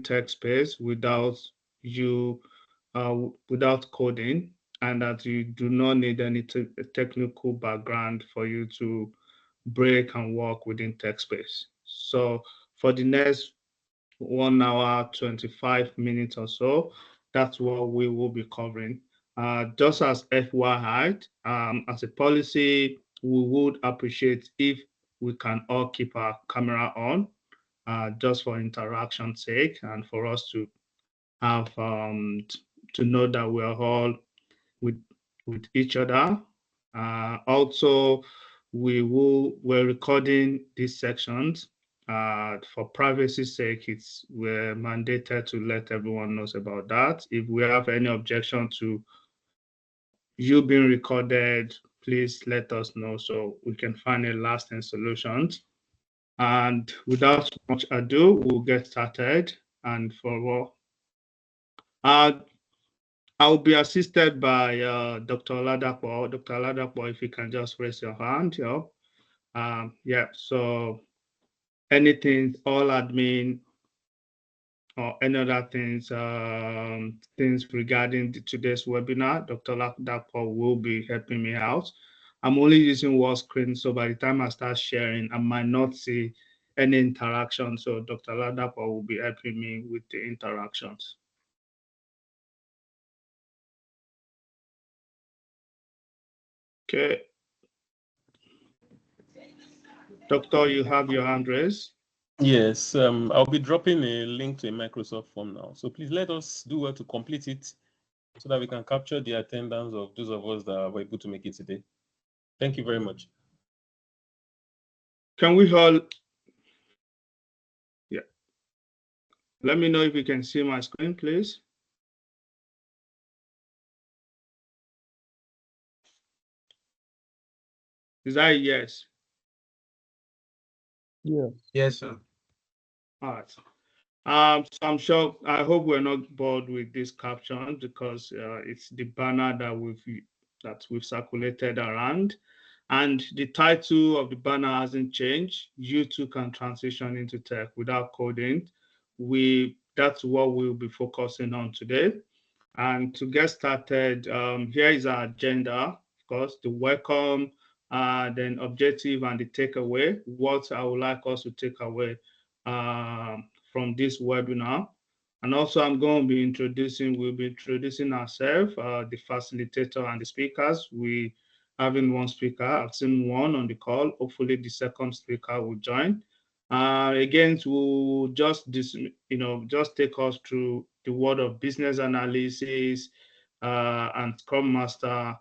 tech space without without coding, and that you do not need any technical background for you to break and work within tech space. So for the next 1 hour, 25 minutes or so, that's what we will be covering. Just as FYI, as a policy, we would appreciate if we can all keep our camera on, just for interaction sake and for us to have to know that we're all with each other. Also, we're recording these sections. For privacy's sake, we're mandated to let everyone knows about that. If we have any objection to you being recorded, please let us know so we can find a lasting solution. And without much ado, we'll get started. And for I'll be assisted by Dr. Oladapo. Dr. Oladapo, if you can just raise your hand. Yeah, so anything, all admin or any other things, things regarding today's webinar, Dr. Oladapo will be helping me out. I'm only using wall screen, so by the time I start sharing, I might not see any interaction. So Dr. Oladapo will be helping me with the interactions. Okay. Doctor, you have your hand raised. Yes, I'll be dropping a link to a Microsoft form now. So please let us do well to complete it so that we can capture the attendance of those of us that were able to make it today. Thank you very much. Can we all, yeah. Let me know if you can see my screen, please. Is that a yes? Yeah. Yes, sir. All right. So I'm sure, I hope we're not bored with this caption because it's the banner that we've circulated around, and the title of the banner hasn't changed. You too can transition into tech without coding. That's what we'll be focusing on today. And to get started, here is our agenda. Of course, the welcome, then objective and the takeaway. What I would like us to take away from this webinar. And also I'm going to be we'll be introducing ourselves, the facilitator and the speakers. We having one speaker, I've seen one on the call. Hopefully the second speaker will join. Again, we'll just take us through the world of business analysis and Scrum Master,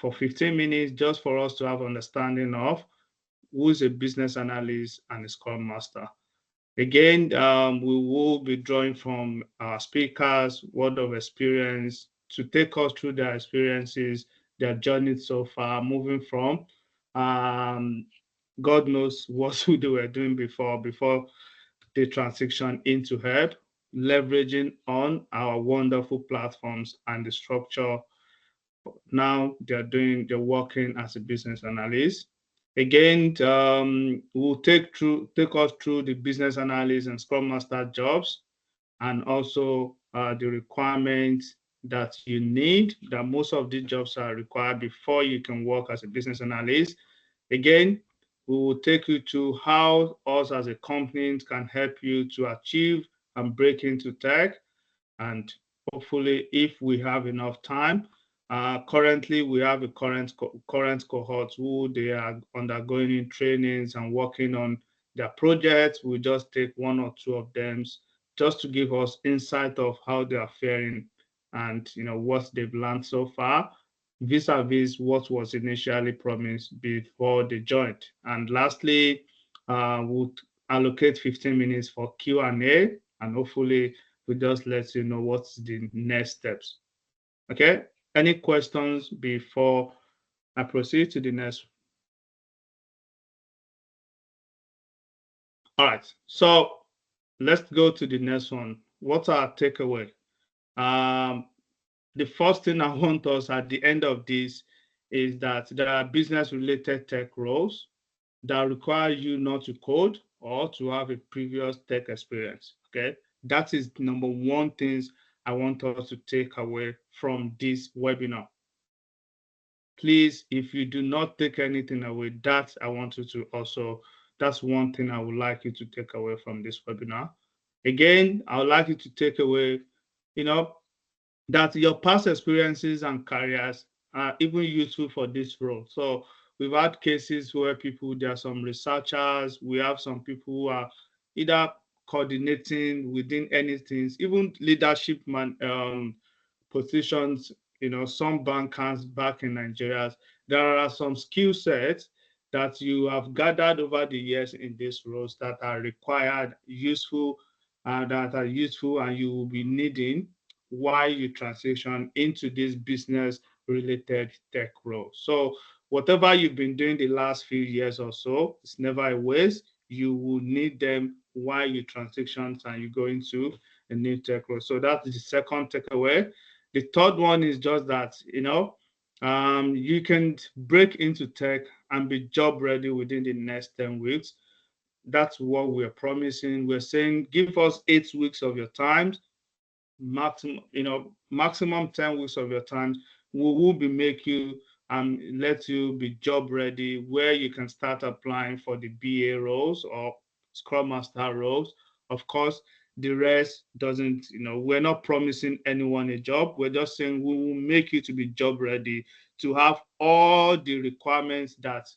for 15 minutes, just for us to have understanding of who is a business analyst and a Scrum Master. Again, we will be drawing from our speakers' word of experience to take us through their experiences, their journey so far, moving from God knows what they were doing before they transition into Herb, leveraging on our wonderful platforms and the structure. Now they're working as a business analyst. Again, we'll take us through the business analyst and Scrum Master jobs, and also the requirements that you need, that most of these jobs are required before you can work as a business analyst. Again, we will take you to how us as a company can help you to achieve and break into tech. And hopefully, if we have enough time, currently we have a current cohort who they are undergoing in trainings and working on their projects. We just take one or two of them just to give us insight of how they are faring and what they've learned so far, vis-a-vis what was initially promised before they joined. And lastly, we'll allocate 15 minutes for Q&A, and hopefully we'll just let you know what's the next steps. Okay, any questions before I proceed to the next? All right, so let's go to the next one. What's our takeaway? The first thing I want us at the end of this is that there are business-related tech roles that require you not to code or to have a previous tech experience. Okay, that is number one things I want us to take away from this webinar. Please, if you do not take anything away, that I want you to also, that's one thing I would like you to take away from this webinar. Again, I would like you to take away, that your past experiences and careers are even useful for this role. So we've had cases where there are some researchers, we have some people who are either coordinating within anything, even leadership positions, some bankers back in Nigeria. There are some skill sets that you have gathered over the years in these roles that are required, useful, and you will be needing while you transition into this business related tech role. So whatever you've been doing the last few years or so, it's never a waste. You will need them while you transition and you go into a new tech role. So that's the second takeaway. The third one is just that, you can break into tech and be job ready within the next 10 weeks. That's what we're promising. We're saying give us 8 weeks of your time, maximum 10 weeks of your time. We will be make you and let you be job ready, where you can start applying for the BA roles or Scrum Master roles. Of course, the rest doesn't, we're not promising anyone a job. We're just saying we will make you to be job ready, to have all the requirements that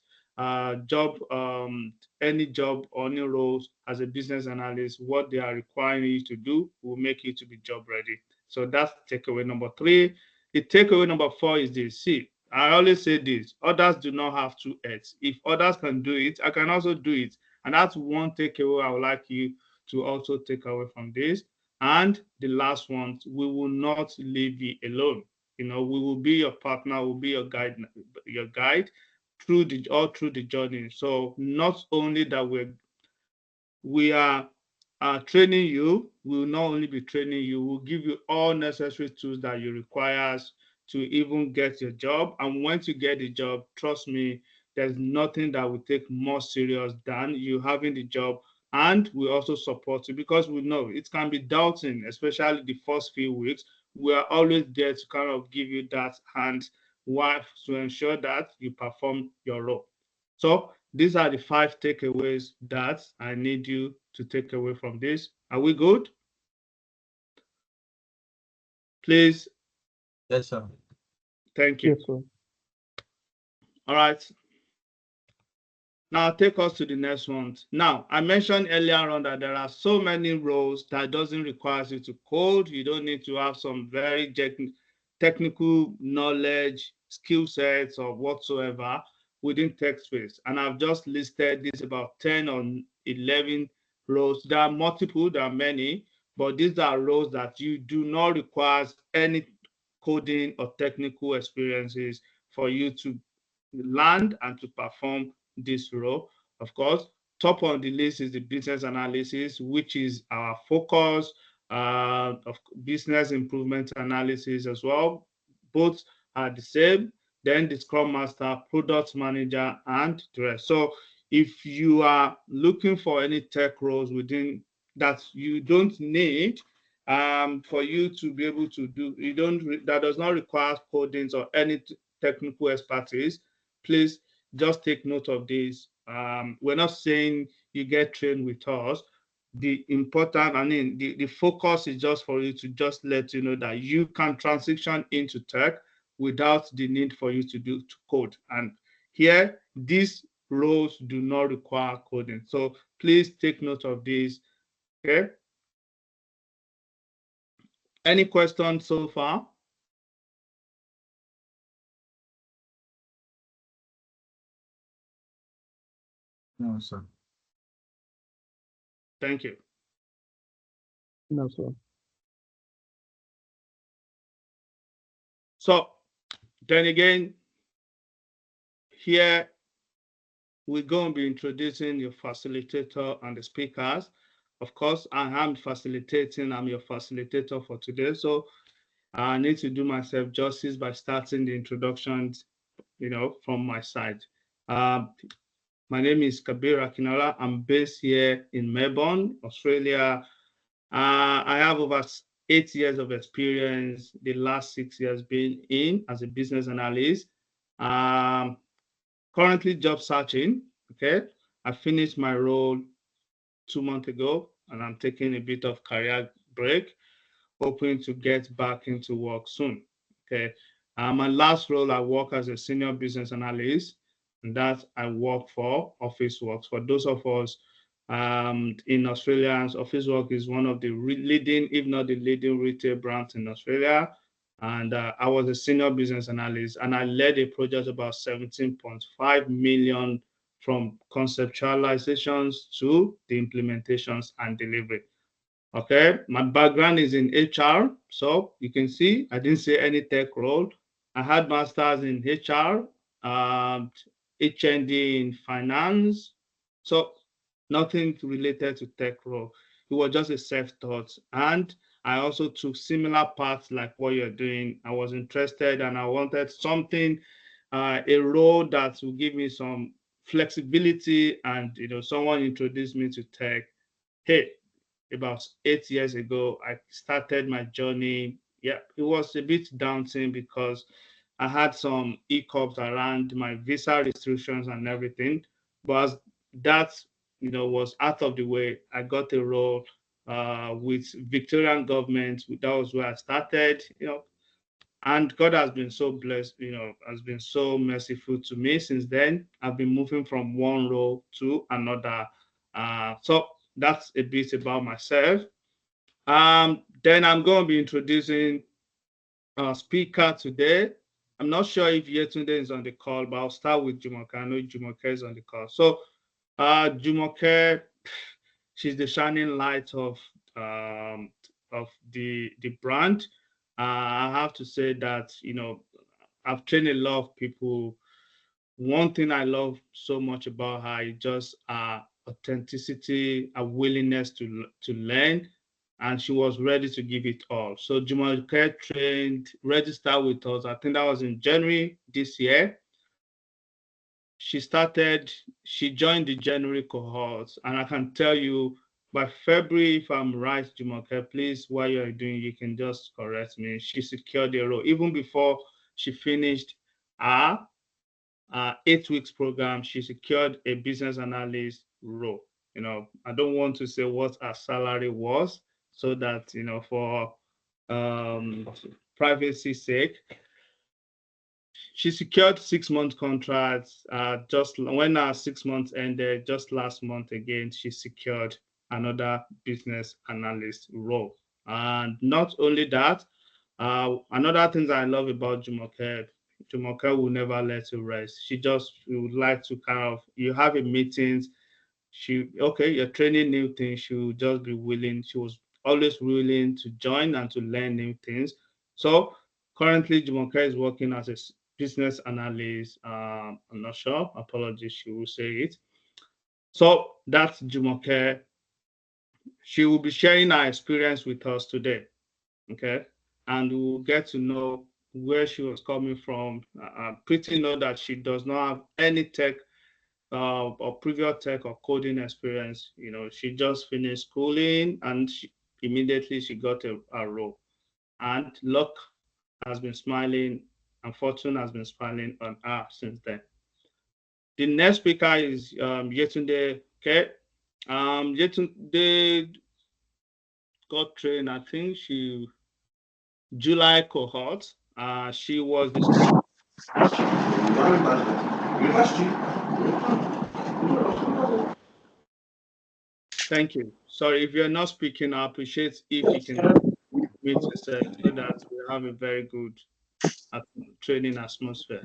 any job or any roles as a business analyst, what they are requiring you to do will make you to be job ready. So that's takeaway number 3. The takeaway number 4 is this. See, I always say this: others do not have 2 heads. If others can do it, I can also do it. And that's one takeaway I would like you to also take away from this. And the last one, we will not leave you alone. We will be your partner, we'll be your guide through the journey. So not only that we are training you, we will not only be training you, we'll give you all necessary tools that you require to even get your job. And once you get the job, trust me, there's nothing that will take more serious than you having the job. And we also support you, because we know it can be doubting, especially the first few weeks. We are always there to kind of give you that hand to ensure that you perform your role. So these are the 5 takeaways that I need you to take away from this. Are we good? Please. Yes, sir. Thank you. Yes, sir. All right. Now take us to the next one. Now, I mentioned earlier on that there are so many roles that doesn't require you to code. You don't need to have some very technical knowledge, skill sets, or whatsoever within tech space. And I've just listed this about 10 or 11 roles. There are multiple, there are many, but these are roles that you do not require any coding or technical experiences for you to land and to perform this role. Of course, top on the list is the business analysis, which is our focus of business improvement analysis as well. Both are the same. Then the Scrum Master, Product Manager, and the rest. So if you are looking for any tech roles within that you don't need for you to be able to do, that does not require codings or any technical expertise, please just take note of this. We're not saying you get trained with us. The focus is just for you to just let you know that you can transition into tech without the need for you to code. And here, these roles do not require coding. So please take note of this. Okay. Any questions so far? No, sir. Thank you. No, sir. So then again, here we're going to be introducing your facilitator and the speakers. Of course, I am facilitating. I'm your facilitator for today. So I need to do myself justice by starting the introductions, from my side. My name is Kabir Akinola. I'm based here in Melbourne, Australia. I have over 8 years of experience, the last 6 years being in as a business analyst. Currently job searching, okay? I finished my role 2 months ago, and I'm taking a bit of career break, hoping to get back into work soon, okay? My last role, I work as a senior business analyst, and that I work for Officeworks. For those of us in Australia, Officeworks is one of the leading, if not the leading retail brands in Australia. And I was a senior business analyst, and I led a project about 17.5 million from conceptualizations to the implementations and delivery. Okay, my background is in HR, so you can see I didn't say any tech role. I had masters in HR, HND in finance, so nothing related to tech role. It was just a self-taught, and I also took similar paths like what you're doing. I was interested and I wanted something, a role that will give me some flexibility, and someone introduced me to tech. Hey, about 8 years ago, I started my journey. Yeah, it was a bit daunting because I had some hiccups around my visa restrictions and everything. But as that was out of the way, I got a role with Victorian government. That was where I started. And God has been so blessed, has been so merciful to me since then. I've been moving from one role to another. So that's a bit about myself. Then I'm going to be introducing our speaker today. I'm not sure if Yetunde is on the call, but I'll start with Jumoke. I know Jumoke is on the call. So Jumoke, she's the shining light of the brand. I have to say that I've trained a lot of people. One thing I love so much about her is just authenticity, a willingness to learn, and she was ready to give it all. So Jumoke trained, registered with us. I think that was in January this year. She joined the January cohort, and I can tell you by February, if I'm right, Jumoke, please, while you're doing, you can just correct me. She secured a role even before she finished her 8 weeks program. She secured a business analyst role. I don't want to say what her salary was, so that for privacy's sake. She secured 6-month contracts. Just when our 6 months ended, just last month again, she secured another business analyst role. And not only that, another thing that I love about Jumoke will never let you rest. She would like to you have a meetings, you're training new things, she will just be willing. She was always willing to join and to learn new things. So currently Jumoke is working as a business analyst. I'm not sure, apologies, she will say it. So that's Jumoke. She will be sharing her experience with us today, okay? And we'll get to know where she was coming from. Pretty know that she does not have any tech or previous tech or coding experience. She just finished schooling, and immediately she got a role. And luck has been smiling, and fortune has been smiling on her since then. The next speaker is Yetunde. Okay, Yetunde got trained, I think July cohort. She was the Thank you. Sorry, if you're not speaking, I appreciate if you can mute yourself so that we have a very good training atmosphere.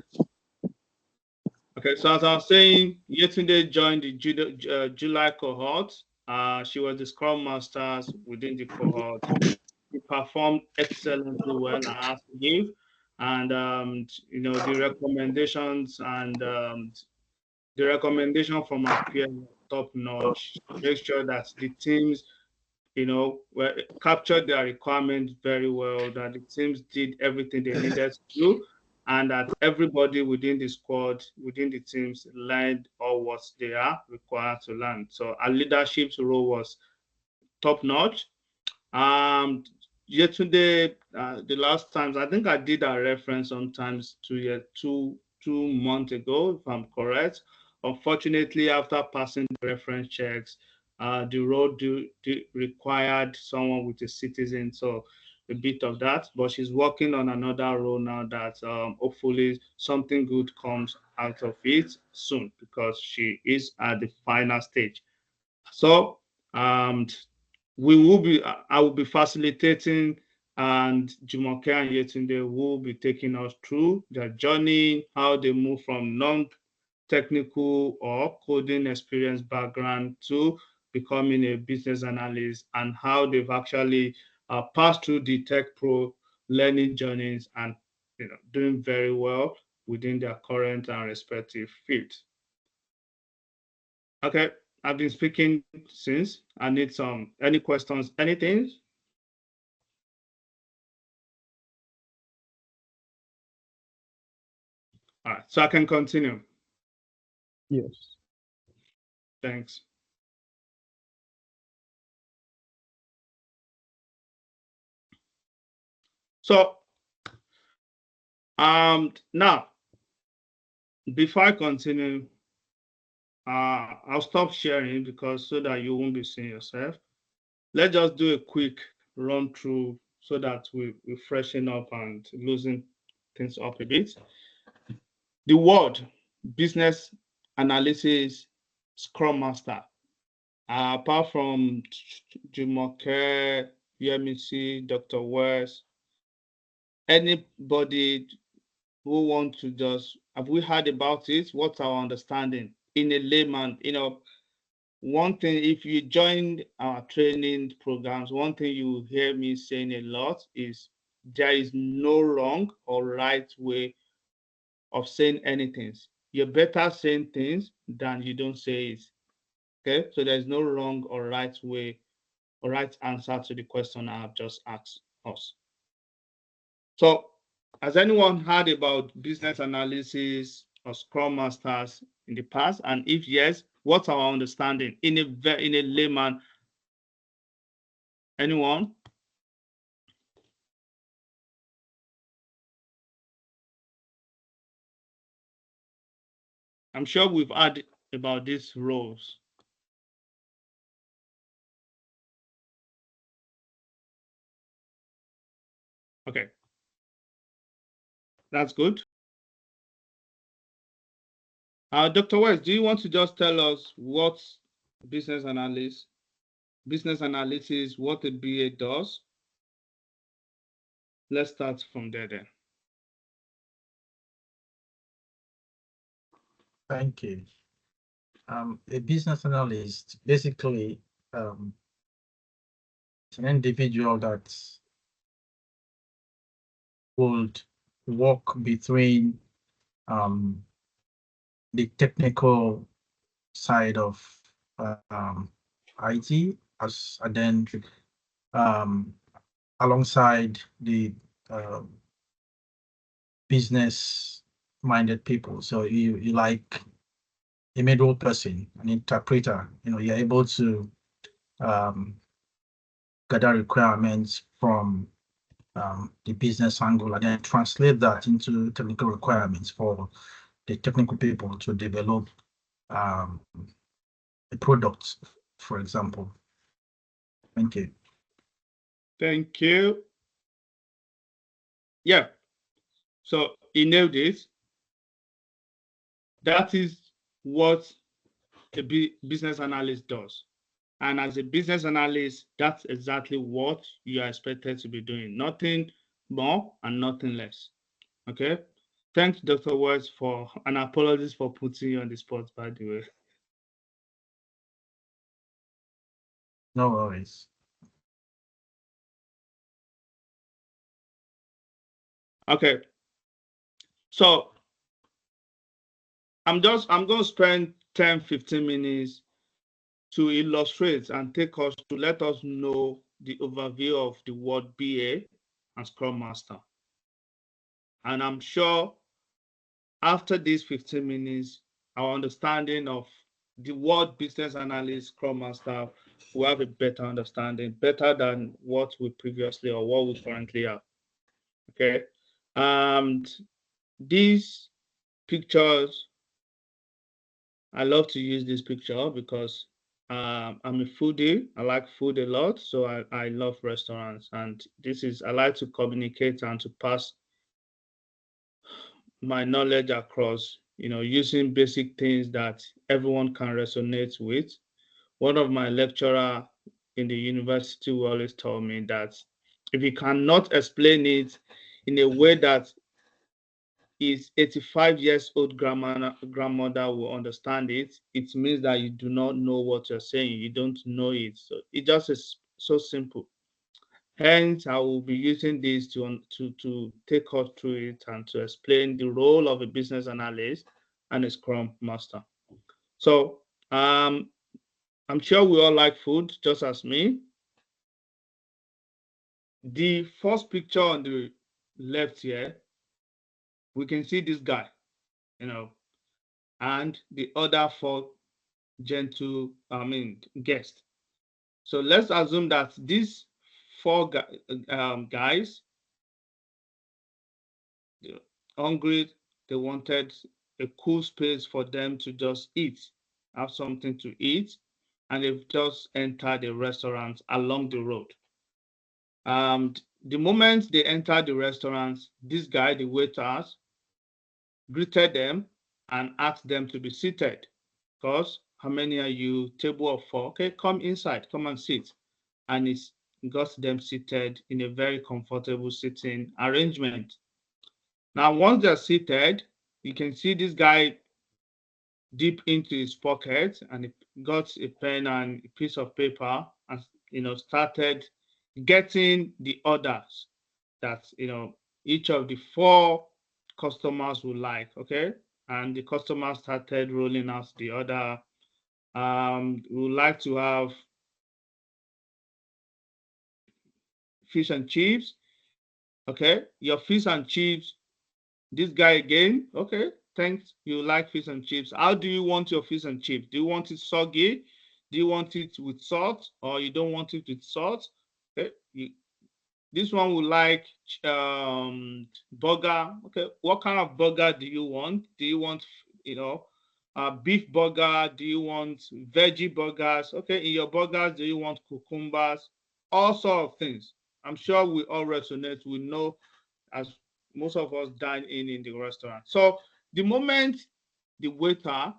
Okay, so as I was saying, Yetunde joined the July cohort. She was the Scrum Masters within the cohort. She performed excellently well, I have to give. And the recommendations and the recommendation from our peers top notch. Make sure that the teams captured their requirements very well, that the teams did everything they needed to do. and that everybody within the squad, within the teams, learned all what they are required to learn. So our leadership role was top notch. Yesterday, the last times, I think I did a reference sometimes to 2 months ago, if I'm correct. Unfortunately, after passing the reference checks, the role required someone with a citizen, so a bit of that. But she's working on another role now that hopefully something good comes out of it soon, because she is at the final stage. So I will be facilitating, and Jumoke and Yetunde will be taking us through their journey, how they move from non-technical or coding experience background to becoming a business analyst, and how they've actually passed through the Tech Pro learning journeys and doing very well within their current and respective fields. Okay. I've been speaking since. I need any questions, anything? All right, so I can continue. Yes. Thanks. So, now, before I continue, I'll stop sharing because so that you won't be seeing yourself. Let's just do a quick run through so that we freshen up and loosen things up a bit. The word business analysis Scrum Master. Apart from Jumoke, Yemisi, Dr. West, anybody who want to just, have we heard about it? What's our understanding in a layman? One thing, if you join our training programs, one thing you hear me saying a lot is there is no wrong or right way of saying anything. You're better saying things than you don't say it. Okay, so there's no wrong or right way or right answer to the question I have just asked us. So, has anyone heard about business analysis or Scrum Masters in the past? And if yes, what's our understanding in a layman? Anyone? I'm sure we've heard about these roles. Okay, that's good. Dr. West, do you want to just tell us what business analysis, what a BA does? Let's start from there then. Thank you. A business analyst basically is an individual that would walk between the technical side of IT and then alongside the business-minded people. So you like a middle person, an interpreter. You're able to gather requirements from the business angle and then translate that into technical requirements for the technical people to develop a product, for example. Thank you. Thank you. Yeah. So you know this. That is what a business analyst does. And as a business analyst, that's exactly what you are expected to be doing. Nothing more and nothing less. Okay. Thanks, Dr. West, and apologies for putting you on the spot, by the way. No worries. Okay. So I'm going to spend 10, 15 minutes to illustrate and let us know the overview of the word BA and Scrum Master. And I'm sure after these 15 minutes, our understanding of the word business analyst, Scrum Master, will have a better understanding, better than what we previously or what we currently have. Okay. These pictures, I love to use this picture because I'm a foodie. I like food a lot, so I love restaurants. And I like to communicate and to pass my knowledge across, using basic things that everyone can resonate with. One of my lecturer in the university will always tell me that if you cannot explain it in a way that his 85 years old grandmother will understand it, it means that you do not know what you're saying. You don't know it. So it just is so simple. Hence, I will be using this to take us through it and to explain the role of a business analyst and a Scrum Master. So I'm sure we all like food, just as me. The first picture on the left here, we can see this guy, and the other four guests. So let's assume that these four guys, they're hungry, they wanted a cool space for them to just eat, have something to eat, and they've just entered the restaurant along the road. The moment they entered the restaurant, this guy, the waiters, greeted them and asked them to be seated. Because how many are you? Table of 4. Okay, come inside, come and sit. And it's got them seated in a very comfortable sitting arrangement. Now, once they're seated, you can see this guy deep into his pocket and he got a pen and a piece of paper and started getting the orders that each of the 4 customers would like. Okay, and the customer started rolling out the order. We would like to have fish and chips. Okay, your fish and chips. This guy again. Okay, thanks. You like fish and chips. How do you want your fish and chips? Do you want it soggy? Do you want it with salt, or you don't want it with salt? Okay, this one would like burger. Okay, what kind of burger do you want? Do you want beef burger? Do you want veggie burgers? Okay, in your burgers, do you want cucumbers? All sort of things. I'm sure we all resonate. We know, as most of us dine in the restaurant. So the moment the waiter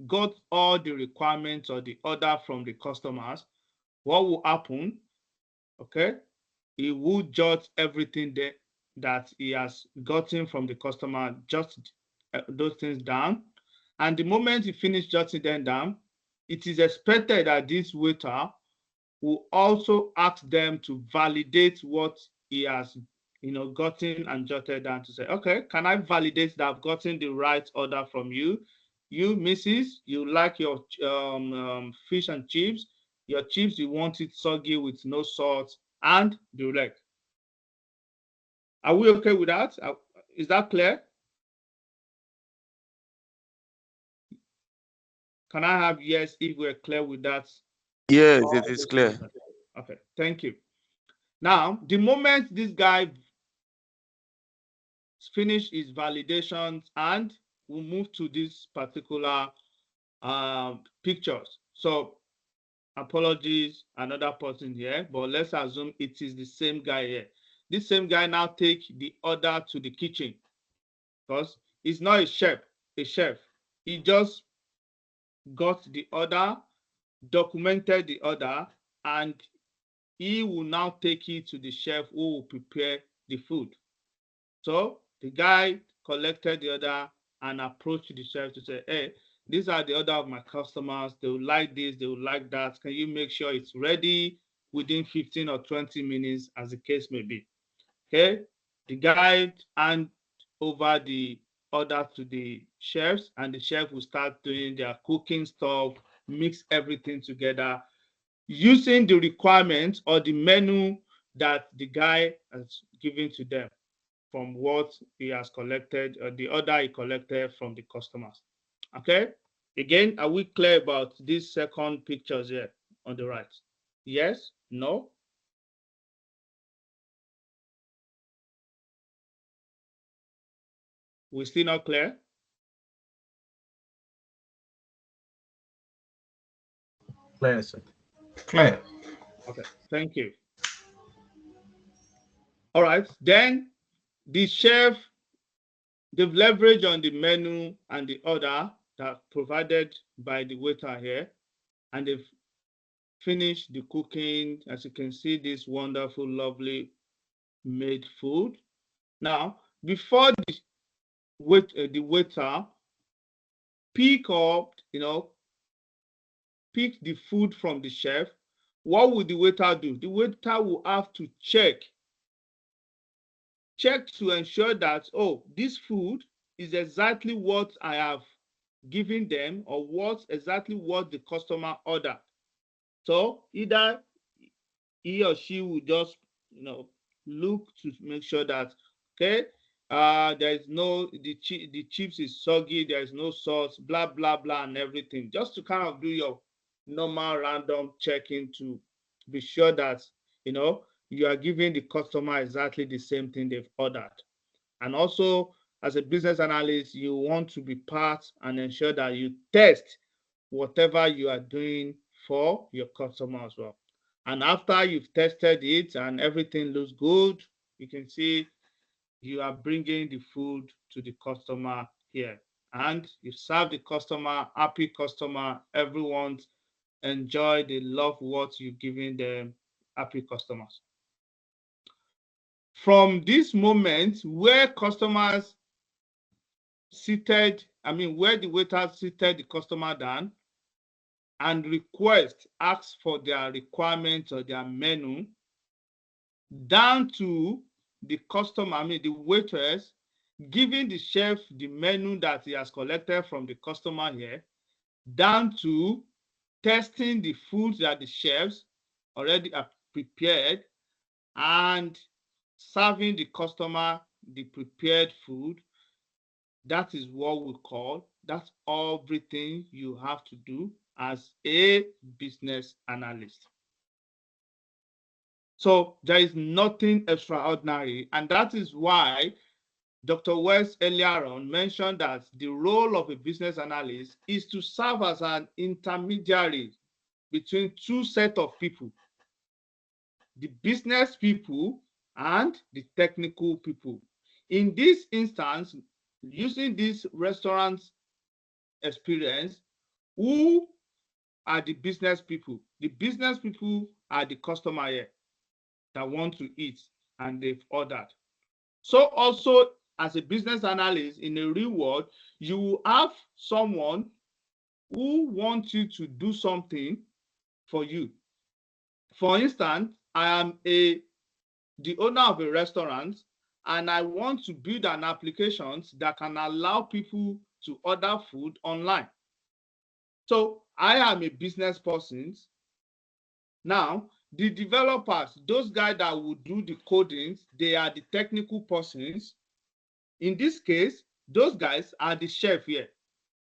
got all the requirements or the order from the customers, what will happen? Okay, he would jot everything there that he has gotten from the customer, just those things down. And the moment he finished jotting them down, it is expected that this waiter will also ask them to validate what he has gotten and jotted down, to say, okay, can I validate that I've gotten the right order from you? You, Mrs., you like your fish and chips. Your chips, you want it soggy with no salt and the rest. Are we okay with that? Is that clear? Can I have yes if we're clear with that? Yes, it is clear. Okay, thank you. Now, the moment this guy finish his validations, and we'll move to this particular pictures. So apologies, another person here, but let's assume it is the same guy here. This same guy now take the order to the kitchen, because he's not a chef. He just got the order, documented the order, and he will now take it to the chef who will prepare the food. So the guy collected the order and approached the chef to say, hey, these are the order of my customers. They will like this, they will like that. Can you make sure it's ready within 15 or 20 minutes, as the case may be? Okay, the guy hand over the order to the chefs, and the chef will start doing their cooking stuff, mix everything together using the requirements or the menu that the guy has given to them. from what he has collected, or the order he collected from the customers. Okay. Again, are we clear about these second pictures here on the right? Yes? No? We're still not clear? Clear, sir. Clear. Okay, thank you. All right, then the chef, they've leveraged on the menu and the order that provided by the waiter here, and they've finished the cooking. As you can see, this wonderful, lovely made food. Now, before the waiter pick up, pick the food from the chef, what would the waiter do? The waiter will have to check to ensure that, oh, this food is exactly what I have given them, or exactly what the customer ordered. So either he or she will just, look to make sure that, okay, there is no, the chips is soggy, there is no sauce, blah, blah, blah, and everything. Just to kind of do your normal random checking to be sure that, you are giving the customer exactly the same thing they've ordered. And also, as a business analyst, you want to be part and ensure that you test whatever you are doing for your customer as well. And after you've tested it and everything looks good, you can see you are bringing the food to the customer here. And you serve the customer, happy customer, everyone's enjoy, they love what you're giving them, happy customers. From this moment where customers seated, where the waiter seated the customer down and ask for their requirements or their menu, down to the customer, the waitress, giving the chef the menu that he has collected from the customer here, down to testing the food that the chefs already have prepared and serving the customer the prepared food. That is what we call, that's everything you have to do as a business analyst. So there is nothing extraordinary, and that is why Dr. West earlier on mentioned that the role of a business analyst is to serve as an intermediary between two sets of people, the business people and the technical people. In this instance, using this restaurant experience, who are the business people? The business people are the customer here that want to eat and they've ordered. So also, as a business analyst in a real world, you will have someone who wants you to do something for you. For instance, I am the owner of a restaurant, and I want to build an application that can allow people to order food online. So I am a business person. Now, the developers, those guys that will do the codings, they are the technical persons. In this case, those guys are the chef here.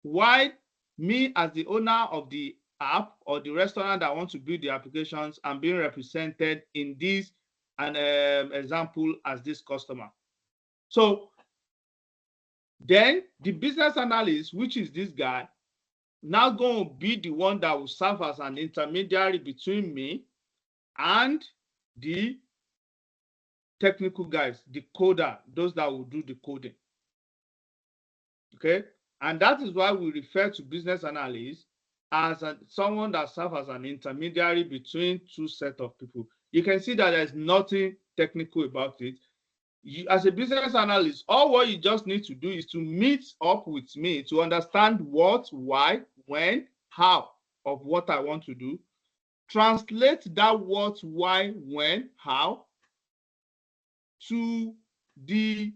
While me, as the owner of the app or the restaurant that wants to build the applications, I'm being represented in this example as this customer. So then the business analyst, which is this guy, now going to be the one that will serve as an intermediary between me and the technical guys, the coder, those that will do the coding. Okay, and that is why we refer to business analysts as someone that serves as an intermediary between two sets of people. You can see that there's nothing technical about it. You, as a business analyst, all what you just need to do is to meet up with me to understand what, why, when, how of what I want to do. Translate that what, why, when, how to the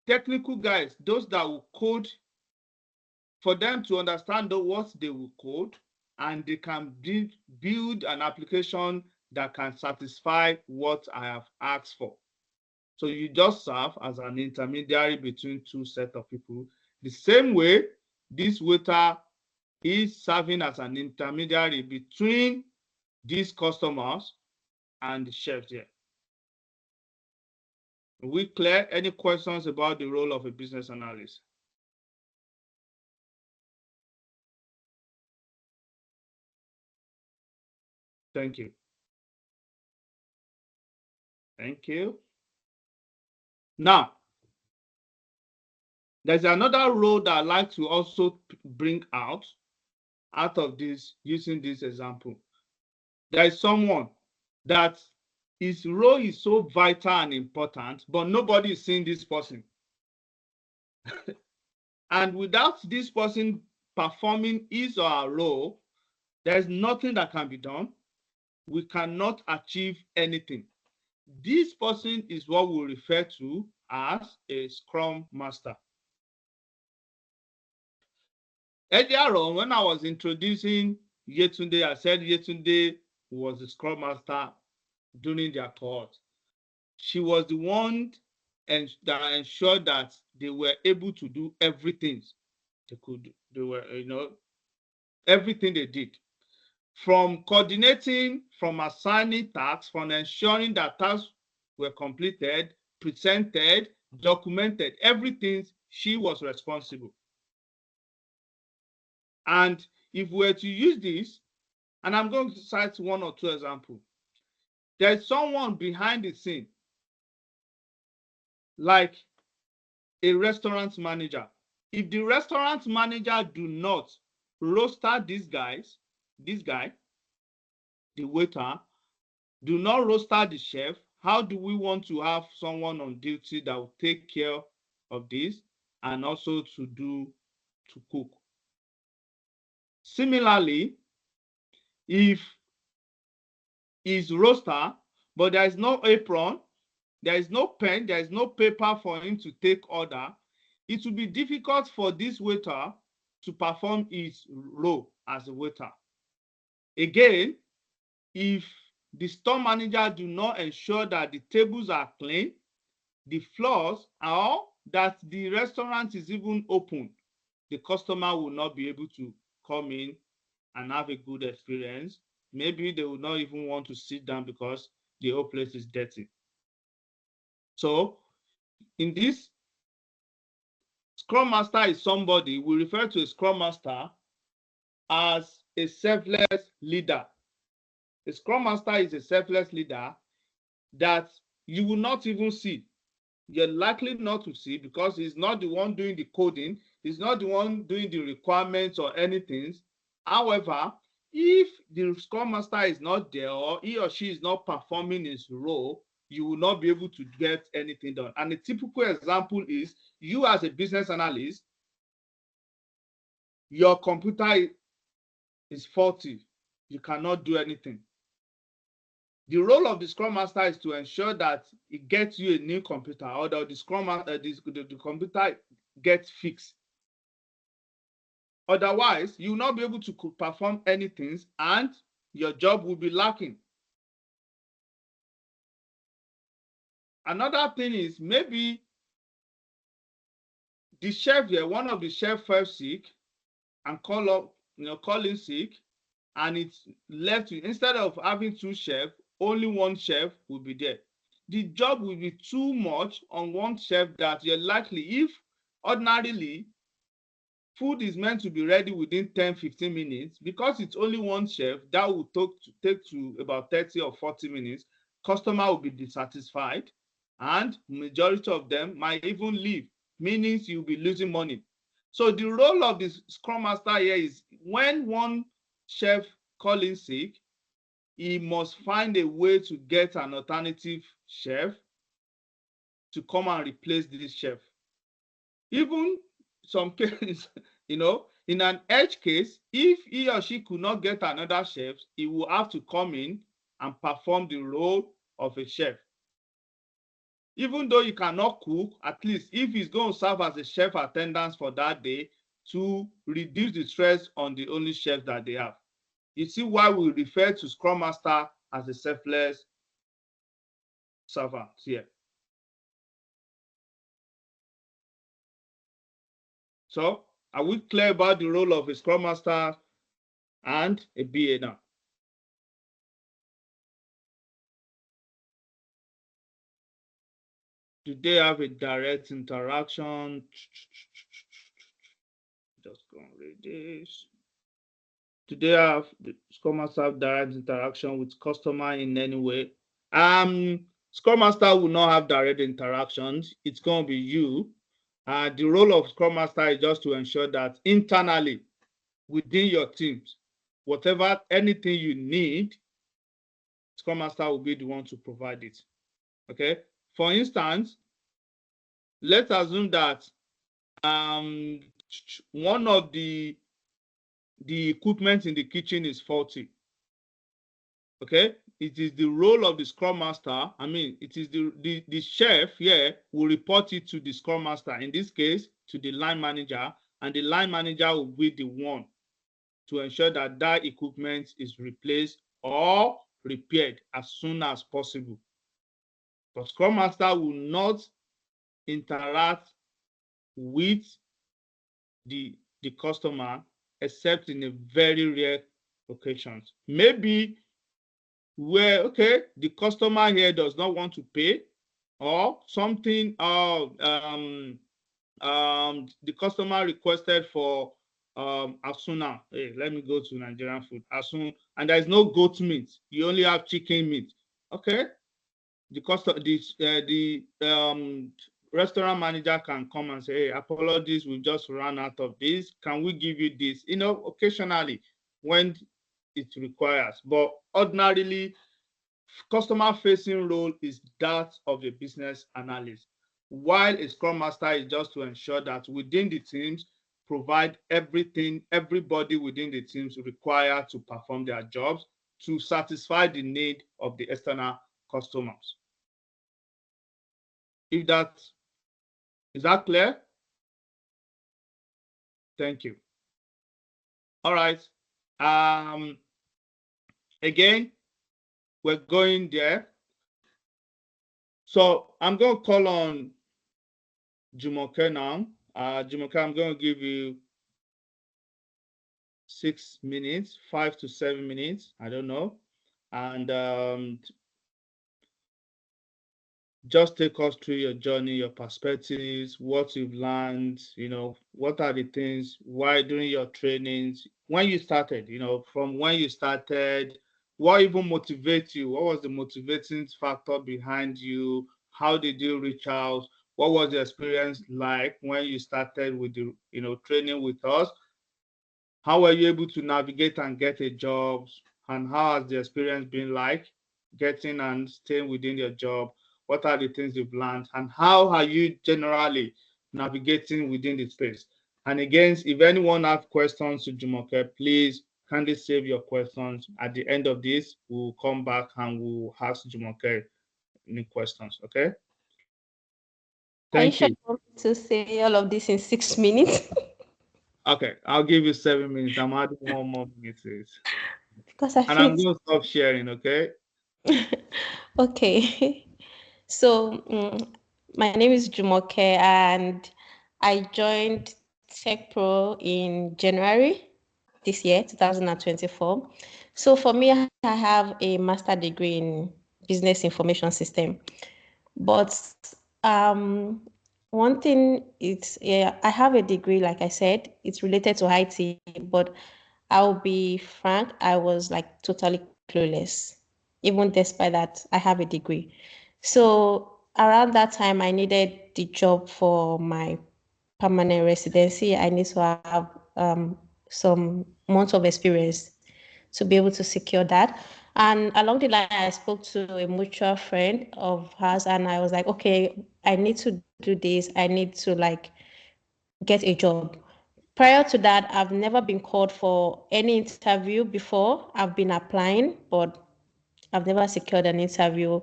technical guys, those that will code, for them to understand what they will code, and they can build an application that can satisfy what I have asked for. So you just serve as an intermediary between two sets of people. The same way, this waiter is serving as an intermediary between these customers and the chefs here. Are we clear? Any questions about the role of a business analyst? Thank you. Thank you. Now, there's another role that I'd like to also bring out of this, using this example. There is someone that his role is so vital and important, but nobody is seeing this person. And without this person performing his or her role, there's nothing that can be done. We cannot achieve anything. This person is what we refer to as a Scrum Master. Earlier on, when I was introducing Yetunde, I said Yetunde was the Scrum Master during their course. She was the one that ensured that they were able to do everything they could do. They were, everything they did. From coordinating, from assigning tasks, from ensuring that tasks were completed, presented, documented, everything, she was responsible. And if we were to use this, and I'm going to cite one or two examples, there's someone behind the scene, like a restaurant manager. If the restaurant manager do not roster this guy, the waiter, do not roster the chef, how do we want to have someone on duty that will take care of this and also to cook? Similarly, if is roster, but there is no apron, there is no pen, there is no paper for him to take order, it will be difficult for this waiter to perform his role as a waiter. Again, if the store manager do not ensure that the tables are clean, the floors, or that the restaurant is even open, the customer will not be able to come in and have a good experience. Maybe they will not even want to sit down because the whole place is dirty. So in this, Scrum Master is somebody, we refer to a Scrum Master as a selfless leader. A Scrum Master is a selfless leader that you will not even see. You're likely not to see because he's not the one doing the coding. He's not the one doing the requirements or anything. However, if the Scrum Master is not there or he or she is not performing his role, you will not be able to get anything done. And a typical example is you as a business analyst, your computer is faulty. You cannot do anything. The role of the Scrum Master is to ensure that it gets you a new computer, or the the computer gets fixed. Otherwise, you will not be able to perform anything and your job will be lacking. Another thing is maybe the chef here, one of the chef fell sick and call in sick, and it's left with, instead of having two chefs, only one chef will be there. The job will be too much on one chef that you're likely, if ordinarily food is meant to be ready within 10-15 minutes, because it's only one chef, that will take to about 30 or 40 minutes. Customer will be dissatisfied and majority of them might even leave, meaning you'll be losing money. So the role of the Scrum Master here is when one chef calls in sick, he must find a way to get an alternative chef to come and replace this chef. Even some cases, in an edge case, if he or she could not get another chef, he will have to come in and perform the role of a chef. Even though he cannot cook, at least if he's going to serve as a chef attendant for that day to reduce the stress on the only chef that they have. You see why we refer to Scrum Master as a selfless servant here. So are we clear about the role of a Scrum Master and a BA now? Do they have a direct interaction? Just go and read this. Do they have the Scrum Master have direct interaction with customer in any way? Scrum Master will not have direct interactions. It's going to be you. The role of Scrum Master is just to ensure that internally within your teams, whatever anything you need, Scrum Master will be the one to provide it. Okay. For instance, let's assume that one of the equipment in the kitchen is faulty. Okay, it is the role of the Scrum Master. I mean, it is the chef here will report it to the Scrum Master, in this case, to the line manager, and the line manager will be the one to ensure that that equipment is replaced or repaired as soon as possible. But Scrum Master will not interact with the customer except in a very rare occasions. Maybe where, okay, the customer here does not want to pay, or something, the customer requested for asuna. Hey, let me go to Nigerian food. Asun, and there is no goat meat. You only have chicken meat. Okay, the restaurant manager can come and say, hey, apologies, we just ran out of this. Can we give you this? You know, occasionally when it requires, but ordinarily, customer-facing role is that of a business analyst, while a Scrum Master is just to ensure that within the teams, provide everything, everybody within the teams required to perform their jobs to satisfy the need of the external customers. Is that clear? Thank you. All right. Again, we're going there. So I'm going to call on Jumoke now. Jumoke, I'm going to give you 6 minutes, 5 to 7 minutes, I don't know. And just take us through your journey, your perspectives, what you've learned, you know, what are the things, why during your trainings, when you started, you know, from when you started, what even motivates you? What was the motivating factor behind you? How did you reach out? What was the experience like when you started with the, you know, training with us? How were you able to navigate and get a job? And how has the experience been like getting and staying within your job? What are the things you've learned? And how are you generally navigating within the space? And again, if anyone has questions to Jumoke, please kindly save your questions. At the end of this, we'll come back and we'll ask Jumoke any questions, okay? Thank you. Are you sure you want to say all of this in 6 minutes? Okay, I'll give you 7 minutes. I'm adding 1 more minute to it. Because I And I'm feel going to stop sharing, okay? okay. So my name is Jumoke and I joined TechPro in January this year, 2024. So for me, I have a master's degree in business information system. But one thing is, I have a degree, like I said, it's related to IT, but I'll be frank, I was like totally clueless. Even despite that, I have a degree. So around that time, I needed the job for my permanent residency. I need to have some months of experience to be able to secure that. And along the line, I spoke to a mutual friend of hers, and I was like, okay, I need to do this. I need to like get a job. Prior to that, I've never been called for any interview before. I've been applying, but I've never secured an interview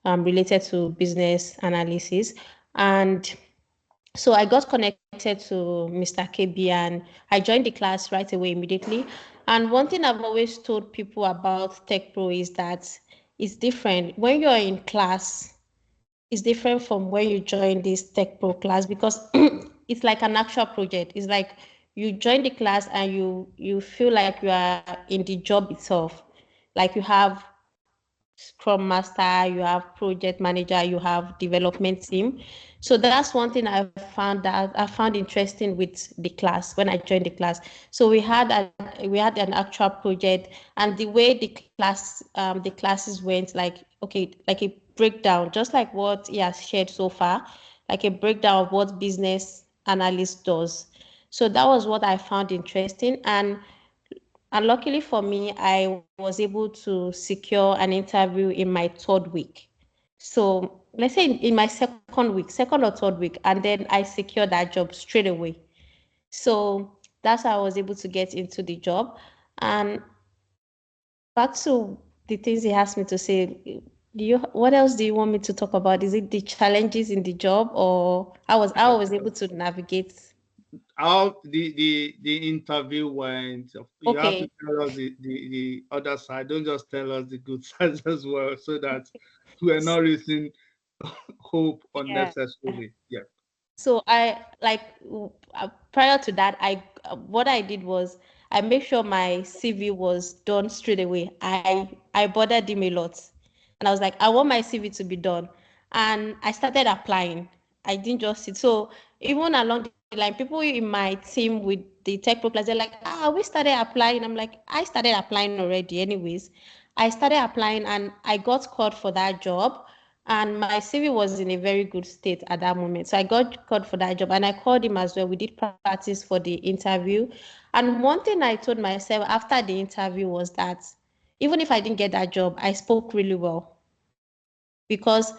related to business analysis. And so I got connected to Mr. KB and I joined the class right away immediately. And one thing I've always told people about TechPro is that it's different. When you're in class, it's different from when you join this TechPro class because it's like an actual project. It's like you join the class and you feel like you are in the job itself. Like you have Scrum Master, you have project manager, you have development team. So that's one thing I found interesting with the class when I joined the class. So we had an actual project, and the way the classes went, like a breakdown, just like what he has shared so far, like a breakdown of what business analyst does. So that was what I found interesting, and luckily for me, I was able to secure an interview in my 3rd week. So let's say in my second or 3rd week, and then I secured that job straight away. So that's how I was able to get into the job. And back to the things he asked me to say, what else do you want me to talk about? Is it the challenges in the job, or I was able to navigate? How the interview went. You have to Okay. tell us the other side. Don't just tell us the good sides as well, so that we're not losing hope Yeah. unnecessarily. Yeah. So prior to that, what I did was I made sure my CV was done straight away. I bothered him a lot, and I was like, I want my CV to be done, and I started applying. I didn't just sit. So even along the line, people in my team with the tech pro class, they're like, we started applying. I'm like, I started applying already, anyways. I started applying, and I got called for that job. And my CV was in a very good state at that moment. So I got called for that job, and I called him as well. We did practice for the interview. And one thing I told myself after the interview was that even if I didn't get that job, I spoke really well. Because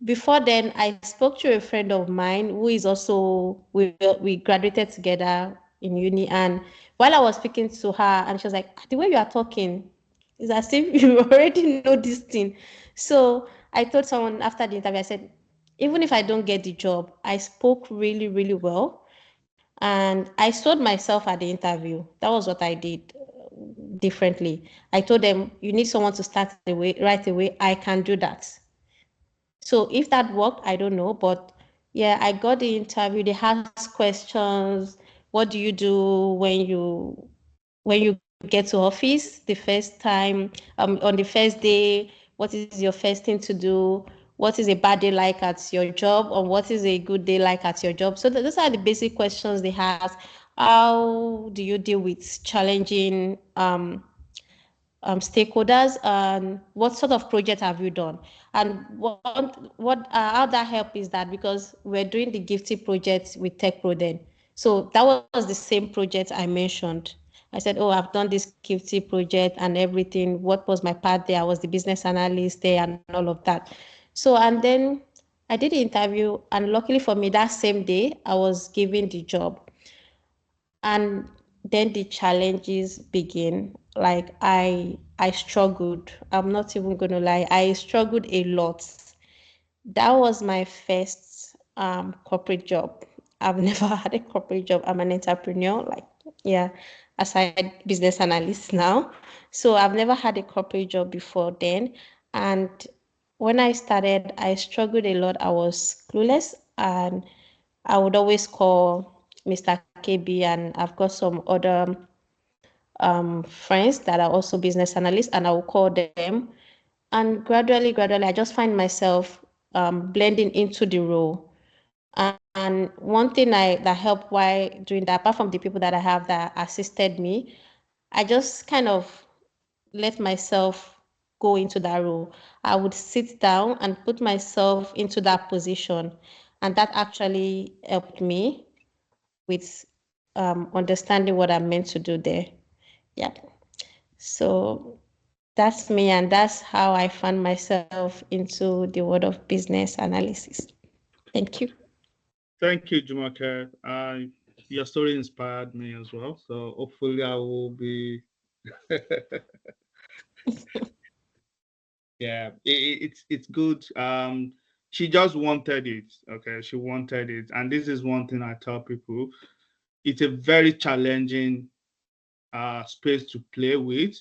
before then, I spoke to a friend of mine who is also, we graduated together in uni. And while I was speaking to her, and she was like, the way you are talking is as if you already know this thing. So I told someone after the interview, I said, even if I don't get the job, I spoke really, really well. And I sold myself at the interview. That was what I did differently. I told them, you need someone to start right away. I can do that. So if that worked, I don't know. But yeah, I got the interview. They asked questions. What do you do when you get to office the first time, on the first day? What is your first thing to do? What is a bad day like at your job? Or what is a good day like at your job? So those are the basic questions they ask. How do you deal with challenging stakeholders, and what sort of project have you done? And how that help is that because we're doing the Gifty project with TechPro then. So that was the same project I mentioned. I said, oh, I've done this Gifty project and everything. What was my part there? I was the business analyst there and all of that. So, and then I did the interview, and luckily for me, that same day, I was given the job. And then the challenges begin. Like I struggled. I'm not even gonna lie. I struggled a lot. That was my first corporate job. I've never had a corporate job. I'm an entrepreneur, like yeah, aside business analyst now. So I've never had a corporate job before then. And when I started, I struggled a lot. I was clueless, and I would always call Mr. KB, and I've got some other friends that are also business analysts, and I will call them. And gradually, I just find myself blending into the role. And one thing that helped while doing that, apart from the people that I have that assisted me, I just kind of let myself go into that role. I would sit down and put myself into that position. And that actually helped me with understanding what I'm meant to do there. Yeah. So that's me, and that's how I found myself into the world of business analysis. Thank you. Thank you, Jumoke. Your story inspired me as well. So hopefully I will be yeah, it's good. She just wanted it. Okay, she wanted it, and this is one thing I tell people: it's a very challenging space to play with.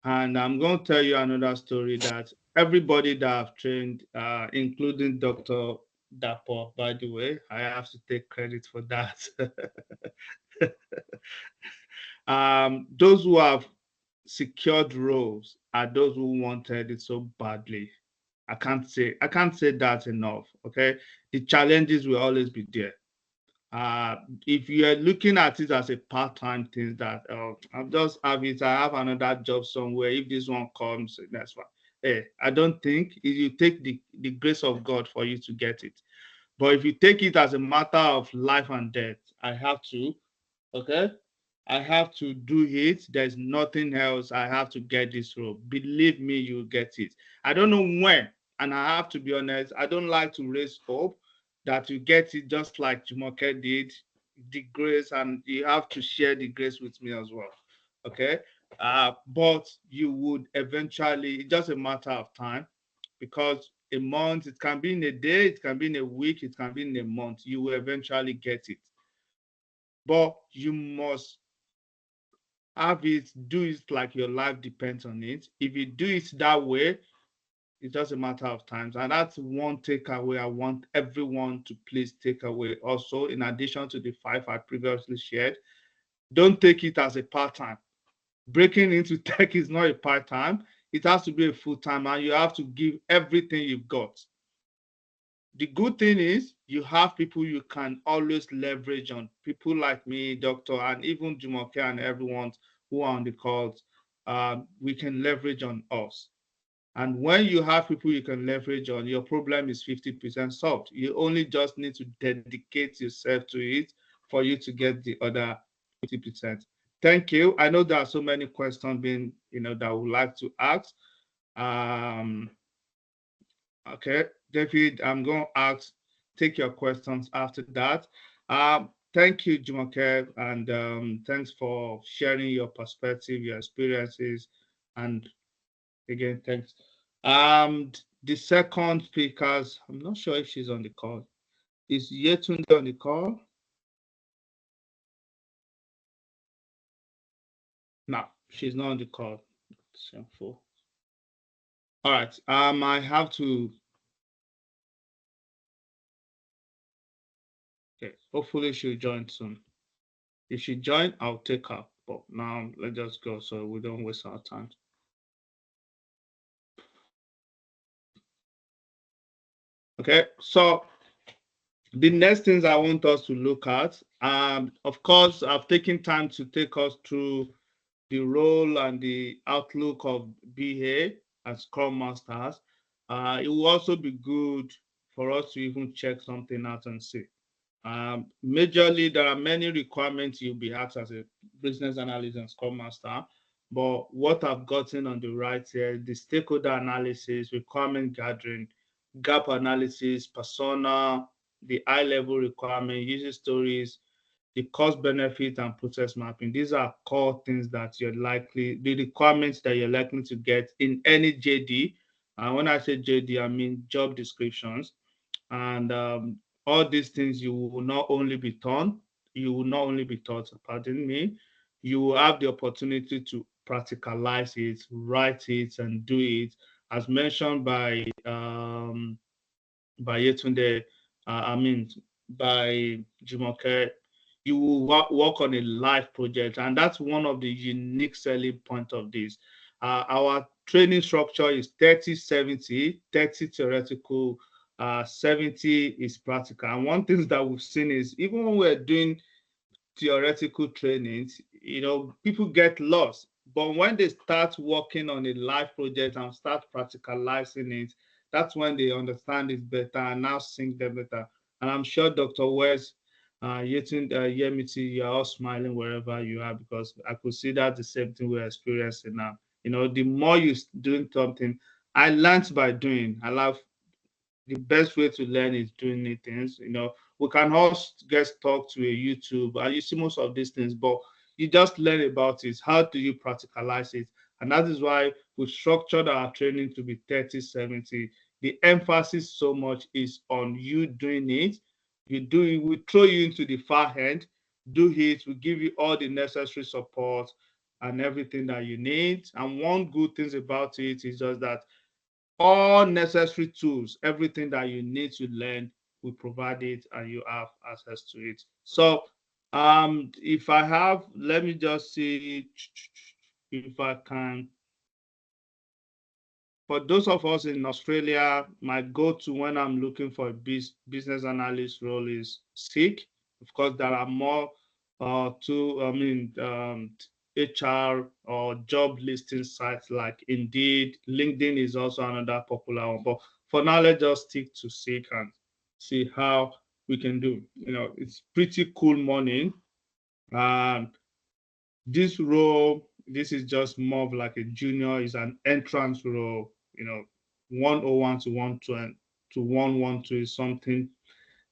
And I'm going to tell you another story that everybody that I've trained, including Dr. Dapo, by the way. I have to take credit for that. Those who have secured roles are those who wanted it so badly. I can't say that enough. Okay, the challenges will always be there. If you are looking at it as a part-time thing that I'll just have it, I have another job somewhere. If this one comes, that's fine. Hey, I don't think if you take the grace of God for you to get it. But if you take it as a matter of life and death, I have to, okay? I have to do it. There's nothing else. I have to get this role. Believe me, you'll get it. I don't know when, and I have to be honest, I don't like to raise hope that you get it just like Jumoke did, the grace, and you have to share the grace with me as well. Okay? But you would eventually, it's just a matter of time, because a month, it can be in a day, it can be in a week, it can be in a month. You will eventually get it. But you must have it, do it like your life depends on it. If you do it that way, it's just a matter of time. And that's one takeaway I want everyone to please take away. Also, in addition to the 5 I previously shared, don't take it as a part-time. Breaking into tech is not a part-time. It has to be a full-time, and you have to give everything you've got. The good thing is you have people you can always leverage on. People like me, Doctor, and even Jumoke and everyone who are on the calls, we can leverage on us. And when you have people you can leverage on, your problem is 50% solved. You only just need to dedicate yourself to it for you to get the other 50%. Thank you. I know there are so many questions being, that I would like to ask. Okay, David, I'm going to take your questions after that. Thank you, Jumoke, and thanks for sharing your perspective, your experiences, and again, thanks. The second speakers, I'm not sure if she's on the call. Is Yetunde on the call? No, she's not on the call. Simple. All right. I have to. Okay. Hopefully she'll join soon. If she join, I'll take her. But now let's just go so we don't waste our time. Okay. So the next things I want us to look at, of course, I've taken time to take us through the role and the outlook of BA as Scrum Masters. It will also be good for us to even check something out and see. Majorly, there are many requirements you'll be asked as a business analyst and Scrum Master. But what I've gotten on the right here, the stakeholder analysis, requirement gathering, gap analysis, persona, the high-level requirement, user stories, the cost benefit and process mapping. These are core things that the requirements that you're likely to get in any JD. And when I say JD, I mean job descriptions. And all these things you will not only be taught, pardon me, you will have the opportunity to practicalize it, write it, and do it. As mentioned by Yetunde, by Jumoke, you will work on a live project, and that's one of the unique selling point of this. Our training structure is 30-70, 30 theoretical, 70 is practical. And one thing that we've seen is even when we're doing theoretical trainings, people get lost. But when they start working on a live project and start practicalizing it, that's when they understand it better and now sing them better. And I'm sure Dr. Wes, Yemiti, you're all smiling wherever you are, because I could see that the same thing we're experiencing now. The more you're doing something, I learned by doing. I love the best way to learn is doing things. We can all get stuck to a YouTube and you see most of these things, but you just learn about it. How do you practicalize it? And that is why we structured our training to be 30-70. The emphasis so much is on you doing it. You do it, we throw you into the far end, do it, we give you all the necessary support and everything that you need. And one good thing about it is just that all necessary tools, everything that you need to learn we provide it and you have access to it. So if I have, let me just see if I can. For those of us in Australia, my go-to when I'm looking for a business analyst role is Seek. Of course, there are more HR or job listing sites like Indeed. LinkedIn is also another popular one. But for now, let's just stick to Seek and see how we can do. It's pretty cool money. And this role, this is just more of like a junior, is an entrance role, 101 to 120 to 112 is something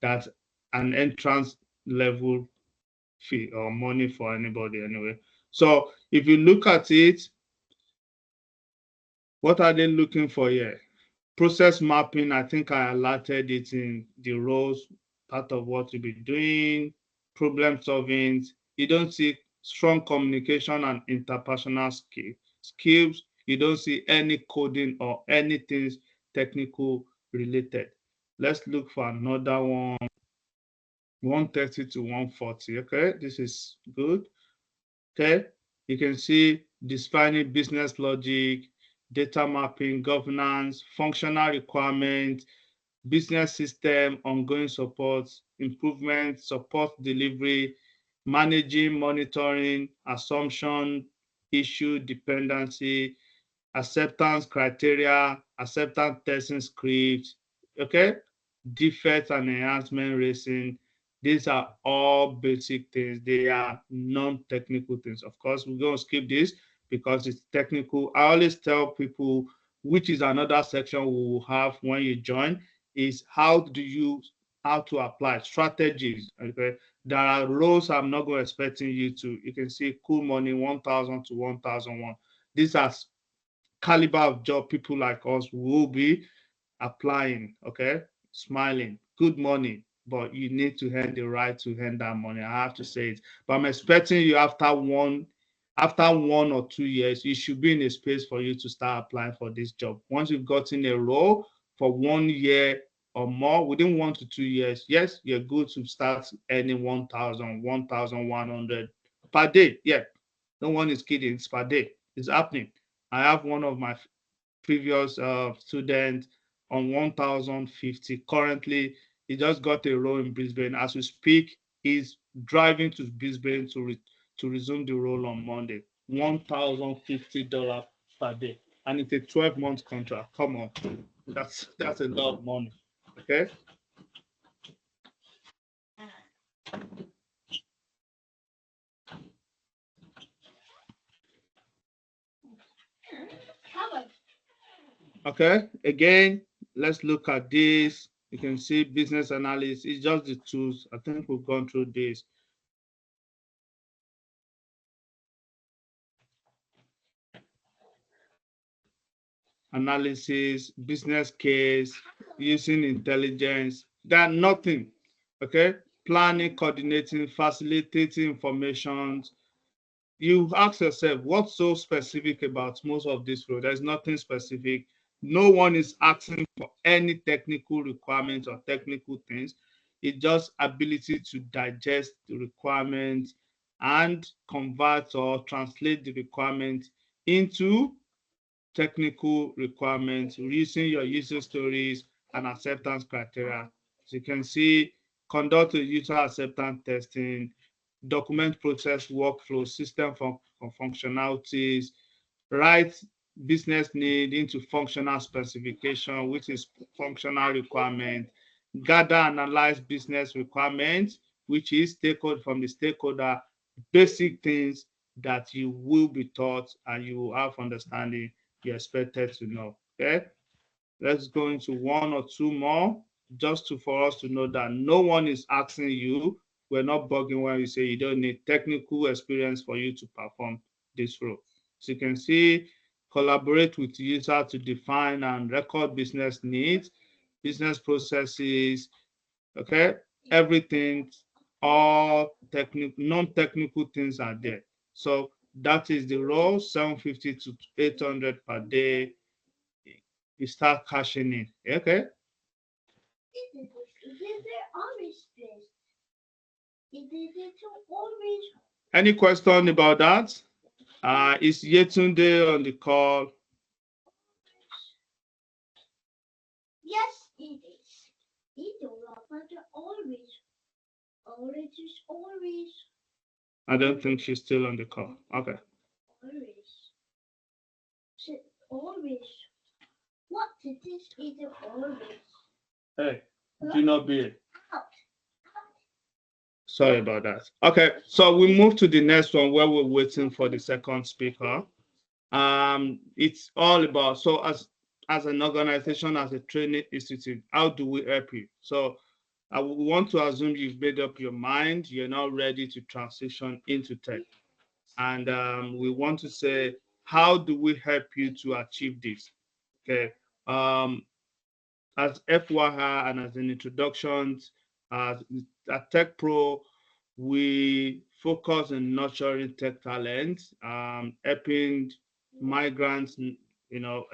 that's an entrance level fee or money for anybody anyway. So if you look at it, what are they looking for here? Process mapping, I think I alerted it in the roles, part of what you'll be doing. Problem solving, you don't see strong communication and interpersonal skills. You don't see any coding or anything technical related. Let's look for another one. 130 to 140. Okay, this is good. Okay, you can see defining business logic, data mapping, governance, functional requirements, business system, ongoing support, improvement, support delivery, managing, monitoring, assumption, issue, dependency, acceptance criteria, acceptance testing script, okay? Defects and enhancement racing. These are all basic things. They are non-technical things. Of course, we're going to skip this because it's technical. I always tell people, which is another section we will have when you join, is how to apply strategies. Okay, there are roles I'm not going to expecting you to. You can see cool money 1,000 to 1,001. These are caliber of job people like us will be applying. Okay, smiling, good money, but you need to earn the right to earn that money. I have to say it. But I'm expecting you after 1 or 2 years, you should be in a space for you to start applying for this job. Once you've gotten a role for 1 year or more, within 1 to 2 years, yes, you're good to start earning 1,000, 1,100 per day. Yeah, no one is kidding. It's per day. It's happening. I have one of my previous students on 1,050. Currently, he just got a role in Brisbane. As we speak, he's driving to Brisbane to resume the role on Monday. $1,050 per day, and it's a 12-month contract. Come on, that's a lot of money. Okay. Okay, again, let's look at this. You can see business analysis. It's just the tools. I think we've gone through this. Analysis, business case, using intelligence. They're nothing. Okay, planning, coordinating, facilitating information. You ask yourself, what's so specific about most of this role? There's nothing specific. No one is asking for any technical requirements or technical things. It's just ability to digest the requirements and convert or translate the requirements into technical requirements using your user stories and acceptance criteria. As you can see, conduct a user acceptance testing, document process workflow, system functionalities, write business need into functional specification, which is functional requirement, gather, analyze business requirements, which is stakeholder from the stakeholder, basic things that you will be taught and you will have understanding you're expected to know. Okay, let's go into 1 or 2 more just for us to know that no one is asking you. We're not bugging when we say you don't need technical experience for you to perform this role. So you can see, collaborate with user to define and record business needs, business processes, okay, everything, all technical, non-technical things are there. So that is the role, 750 to 800 per day. You start cashing in. Okay. Any question about that? Is Yetunde on the call? Yes, it is. Always. Always is always. I don't think she's still on the call. Okay. Always. Always. What it is always. Hey, do not be. Sorry about that. Okay, so we move to the next one where we're waiting for the second speaker. It's all about, so as an organization, as a training institute, how do we help you? So I want to assume you've made up your mind, you're now ready to transition into tech. And we want to say, how do we help you to achieve this? Okay. As FYI and as an introduction, at Tech Pro, we focus on nurturing tech talent, helping migrants,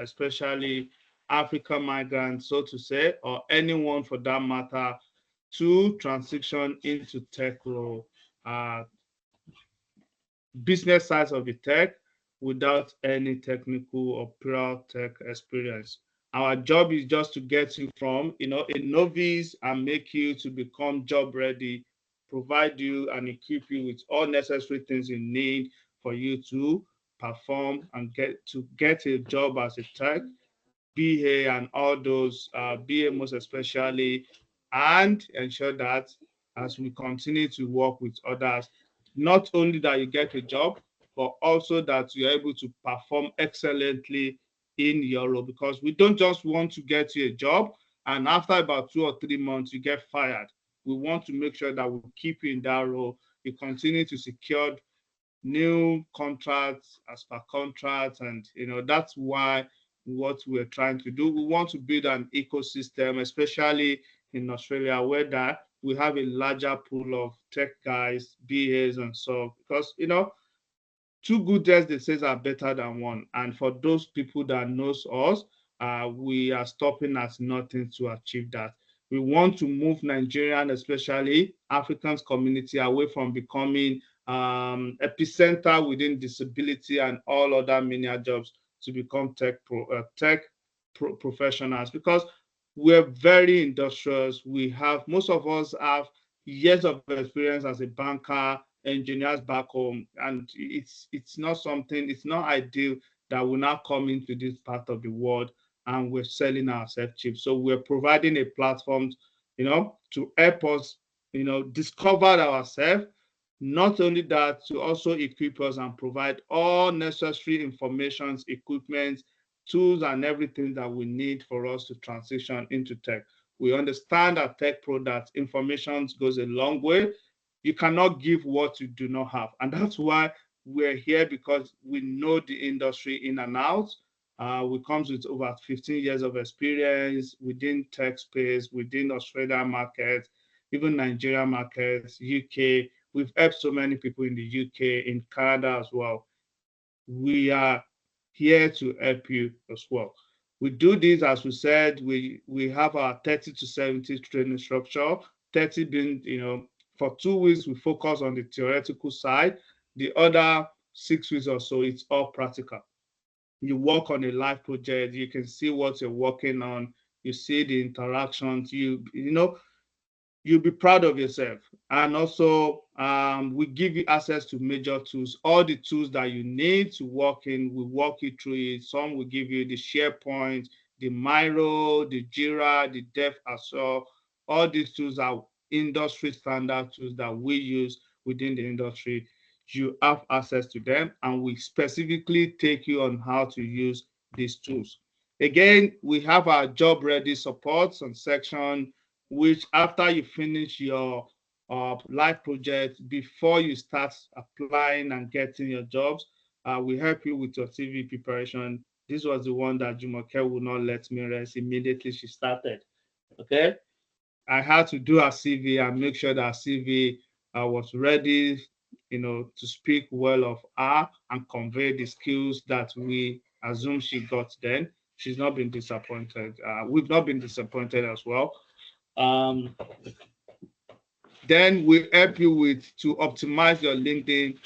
especially African migrants, so to say, or anyone for that matter, to transition into tech role, business side of the tech without any technical or pure tech experience. Our job is just to get you from, a novice and make you to become job ready, provide you and equip you with all necessary things you need for you to perform and get a job as a tech, BA and all those, BA most especially, and ensure that as we continue to work with others, not only that you get a job, but also that you're able to perform excellently in your role, because we don't just want to get you a job and after about 2 or 3 months you get fired. We want to make sure that we keep you in that role. You continue to secure new contracts as per contracts, and that's why what we're trying to do. We want to build an ecosystem, especially in Australia, where that we have a larger pool of tech guys, BAs, and so, because two good days, they say, are better than one. And for those people that knows us, we are stopping at nothing to achieve that. We want to move Nigerian, especially Africans community, away from becoming epicenter within disability and all other menial jobs to become tech professionals, because we're very industrious. Most of us have years of experience as a banker, engineers back home, and it's not ideal that we now come into this part of the world and we're selling ourselves cheap. So we're providing a platform, to help us, discover ourselves. Not only that, to also equip us and provide all necessary information, equipment, tools, and everything that we need for us to transition into tech. We understand that Tech Pro, that information goes a long way. You cannot give what you do not have. And that's why we're here, because we know the industry in and out. We come with over 15 years of experience within tech space, within Australian markets, even Nigerian markets, UK. We've helped so many people in the UK, in Canada as well. We are here to help you as well. We do this, as we said, we have our 30 to 70 training structure, 30 being, for 2 weeks, we focus on the theoretical side. The other 6 weeks or so, it's all practical. You work on a live project, you can see what you're working on, you see the interactions, you'll be proud of yourself. And also, we give you access to major tools, all the tools that you need to work in. We walk you through it. Some will give you the SharePoint, the Miro, the Jira, the Dev Azure. All these tools are industry standard tools that we use within the industry. You have access to them, and we specifically take you on how to use these tools. Again, we have our job ready supports on section, which after you finish your live project, before you start applying and getting your jobs, we help you with your CV preparation. This was the one that Jumoke would not let me rest immediately she started. Okay, I had to do a CV and make sure that CV was ready, to speak well of her and convey the skills that we assume she got then. She's not been disappointed. We've not been disappointed as well. Then we help you to optimize your LinkedIn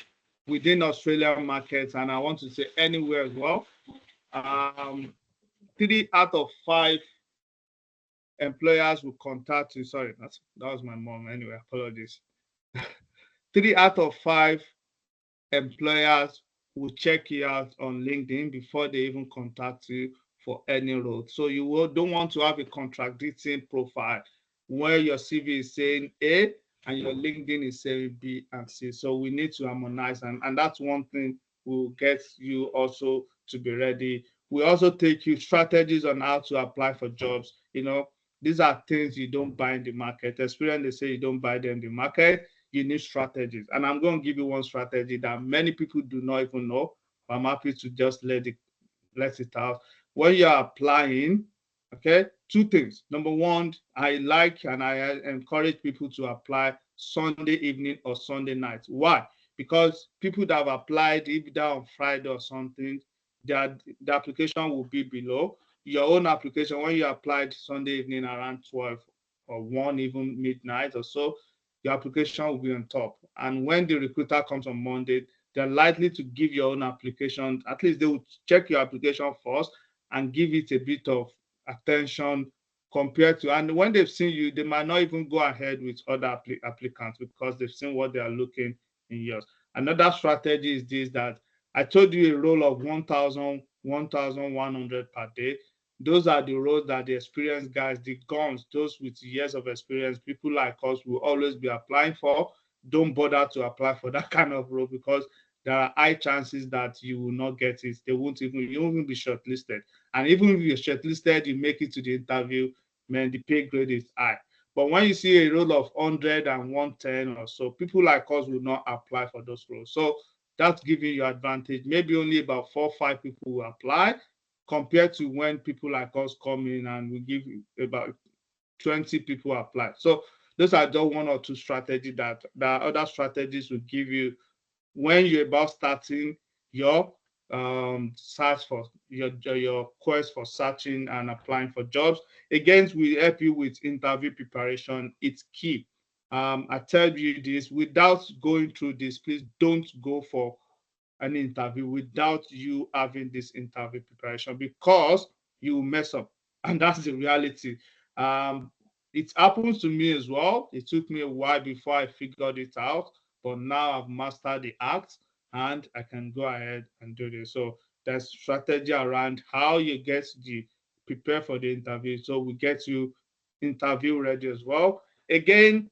within Australian markets, and I want to say anywhere as well. 3 out of 5 employers will contact you. Sorry, that was my mom. Anyway, apologies. 3 out of 5 employers will check you out on LinkedIn before they even contact you for any role. So you don't want to have a contradicting profile where your CV is saying A and your LinkedIn is saying B and C. So we need to harmonize, and that's one thing will get you also to be ready. We also take you strategies on how to apply for jobs. These are things you don't buy in the market. Experience, they say you don't buy them in the market. You need strategies. And I'm going to give you one strategy that many people do not even know. I'm happy to just let it out. When you're applying, okay, 2 things. Number one, I like and I encourage people to apply Sunday evening or Sunday night. Why? Because people that have applied either on Friday or something, the application will be below. Your own application, when you applied Sunday evening around 12 or 1, even midnight or so, your application will be on top. And when the recruiter comes on Monday, they're likely to give your own application, at least they will check your application first and give it a bit of attention compared to, and when they've seen you, they might not even go ahead with other applicants because they've seen what they are looking in yours. Another strategy is this, that I told you a role of 1,000, 1,100 per day. Those are the roles that the experienced guys, the guns, those with years of experience, people like us will always be applying for. Don't bother to apply for that kind of role because there are high chances that you will not get it. You won't even be shortlisted. And even if you're shortlisted, you make it to the interview, man, the pay grade is high. But when you see a role of 100 and 110 or so, people like us will not apply for those roles. So that's giving you advantage. Maybe only about 4 or 5 people will apply compared to when people like us come in and we give about 20 people apply. So those are just 1 or 2 strategies that other strategies will give you when you're about starting your search for your quest for searching and applying for jobs. Again, we help you with interview preparation. It's key. I tell you this, without going through this, please don't go for an interview without you having this interview preparation because you mess up, and that's the reality. It happens to me as well. It took me a while before I figured it out, but now I've mastered the act and I can go ahead and do this. So there's strategy around how you get prepare for the interview. So we get you interview ready as well. Again,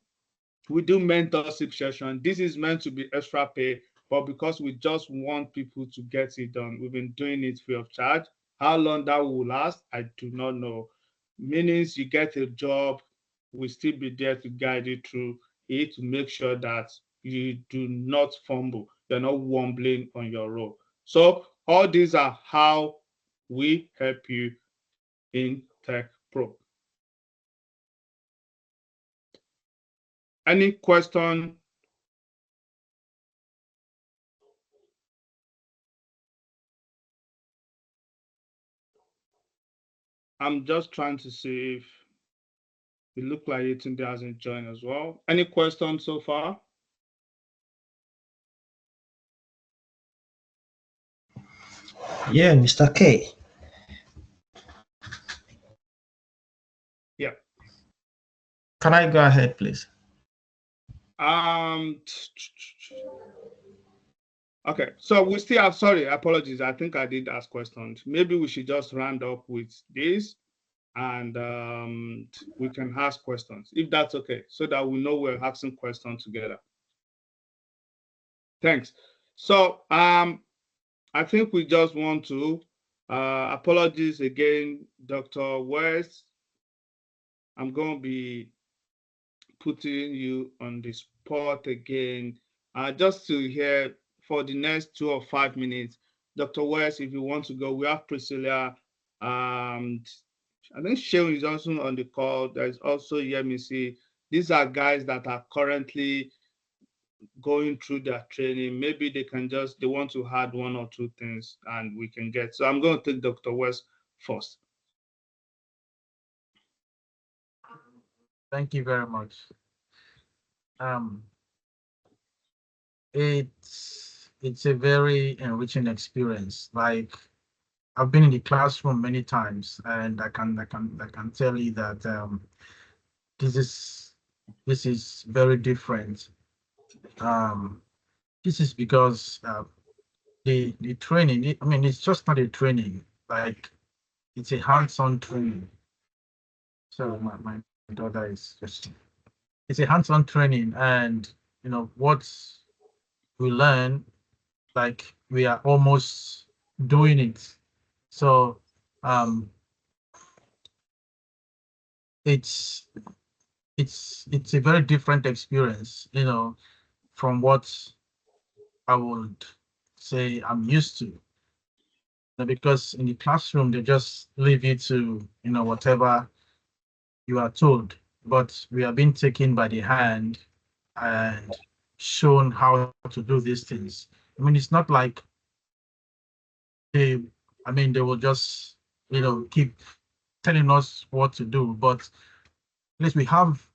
we do mentorship session. This is meant to be extra pay, but because we just want people to get it done, we've been doing it free of charge. How long that will last, I do not know. Meanings you get a job, we'll still be there to guide you through it to make sure that you do not fumble. You're not wumbling on your role. So all these are how we help you in Tech Pro. Any question? I'm just trying to see if it looks like Yetunde hasn't joined as well. Any questions so far? Yeah, Mr. K. Yeah. Can I go ahead, please? Okay, so we still have, sorry, apologies. I think I did ask questions. Maybe we should just round up with this and we can ask questions, if that's okay, so that we know we're asking questions together. Thanks. So I think we just want to, apologies again, Dr. West. I'm going to be putting you on the spot again, just to hear for the next 2 or 5 minutes. Dr. West, if you want to go, we have Priscilla. I think Sheun is also on the call. There's also Yemisi. These are guys that are currently going through their training. Maybe they want to add 1 or 2 things and we can get. So I'm going to take Dr. West first. Thank you very much. It's a very enriching experience. Like, I've been in the classroom many times, and I can tell you that this is very different. This is because the training. I mean, it's just not a training. Like, it's a hands-on training. So my daughter is just. It's a hands-on training, and what we learn, like, we are almost doing it. So it's a very different experience, from what I would say I'm used to. Because in the classroom they just leave you to whatever you are told, but we are being taken by the hand and shown how to do these things. I mean, it's not like they will just keep telling us what to do, but at least we have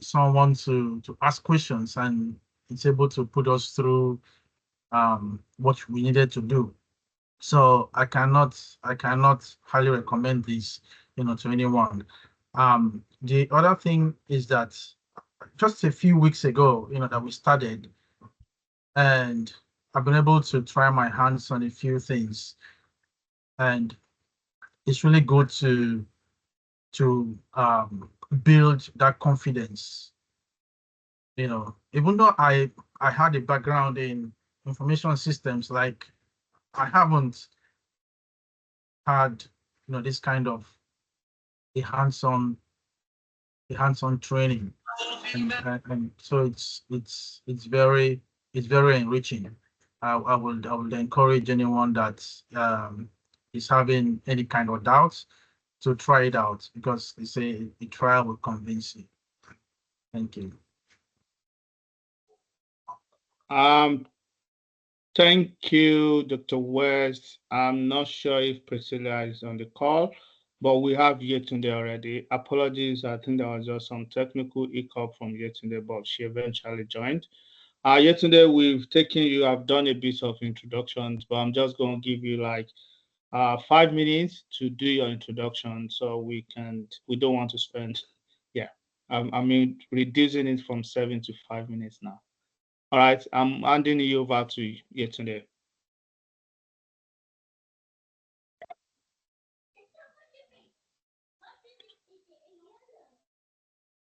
someone to ask questions, and it's able to put us through what we needed to do. So I cannot highly recommend this to anyone. The other thing is that just a few weeks ago, that we started, and I've been able to try my hands on a few things, and it's really good to build that confidence. Even though I had a background in information systems, like, I haven't had this kind of a hands-on training, and so it's very enriching. I would encourage anyone that is having any kind of doubts to try it out, because they say a trial will convince you. Thank you. Thank you, Dr. West. I'm not sure if Priscilla is on the call, but we have Yetunde already. Apologies, I think there was just some technical hiccup from Yetunde, but she eventually joined. Yetunde, we've taken you, I've done a bit of introductions, but I'm just going to give you like 5 minutes to do your introduction, so we don't want to spend, reducing it from 7 to 5 minutes now. All right, I'm handing you over to Yetunde.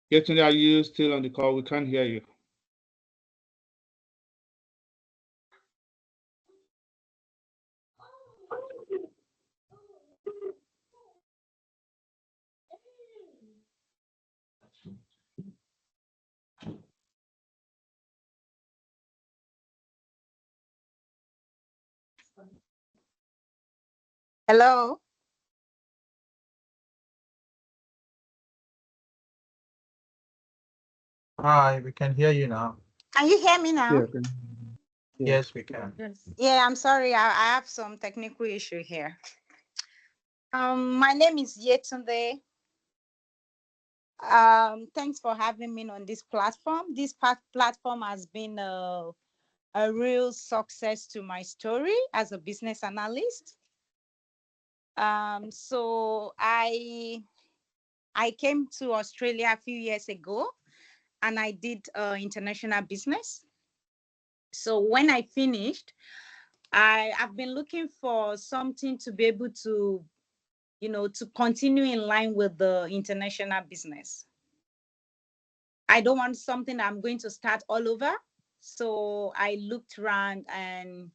Yetunde, are you still on the call? We can't hear you. Hello. Hi, we can hear you now. Can you hear me now? Yeah. Yes, we can. Yeah, I'm sorry. I have some technical issue here. My name is Yetunde. Thanks for having me on this platform. This platform has been a real success to my story as a business analyst. So I came to Australia a few years ago, and I did international business. So when I finished, I've been looking for something to be able to, to continue in line with the international business. I don't want something I'm going to start all over. So I looked around, and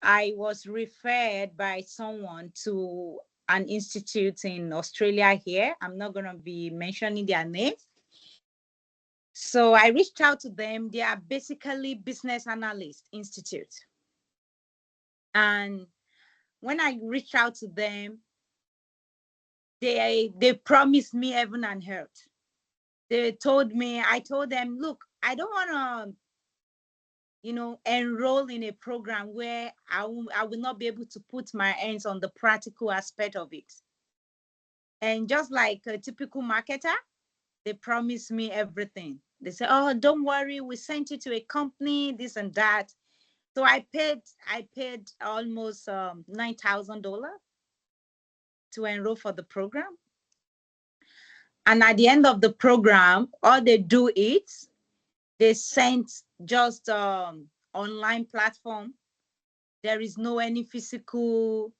I was referred by someone to an institute in Australia here. I'm not going to be mentioning their name. So I reached out to them. They are basically business analyst institute. And when I reached out to them, they promised me heaven and earth. I told them, look, I don't want to, enroll in a program where I will not be able to put my hands on the practical aspect of it. And just like a typical marketer, they promise me everything. They say, oh, don't worry, we sent you to a company, this and that. So I paid almost $9,000 to enroll for the program. And at the end of the program, all they do is they send just online platform. There is no any physical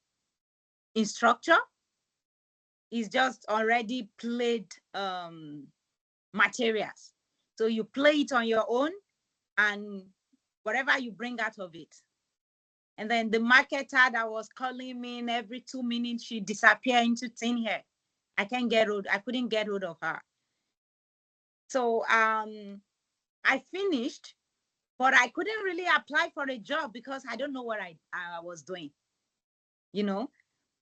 instructor. It's just already played materials. So you play it on your own and whatever you bring out of it. And then the marketer that was calling me every 2 minutes, she disappeared into thin air. I couldn't get hold of her. So I finished, but I couldn't really apply for a job because I don't know what I was doing. You know,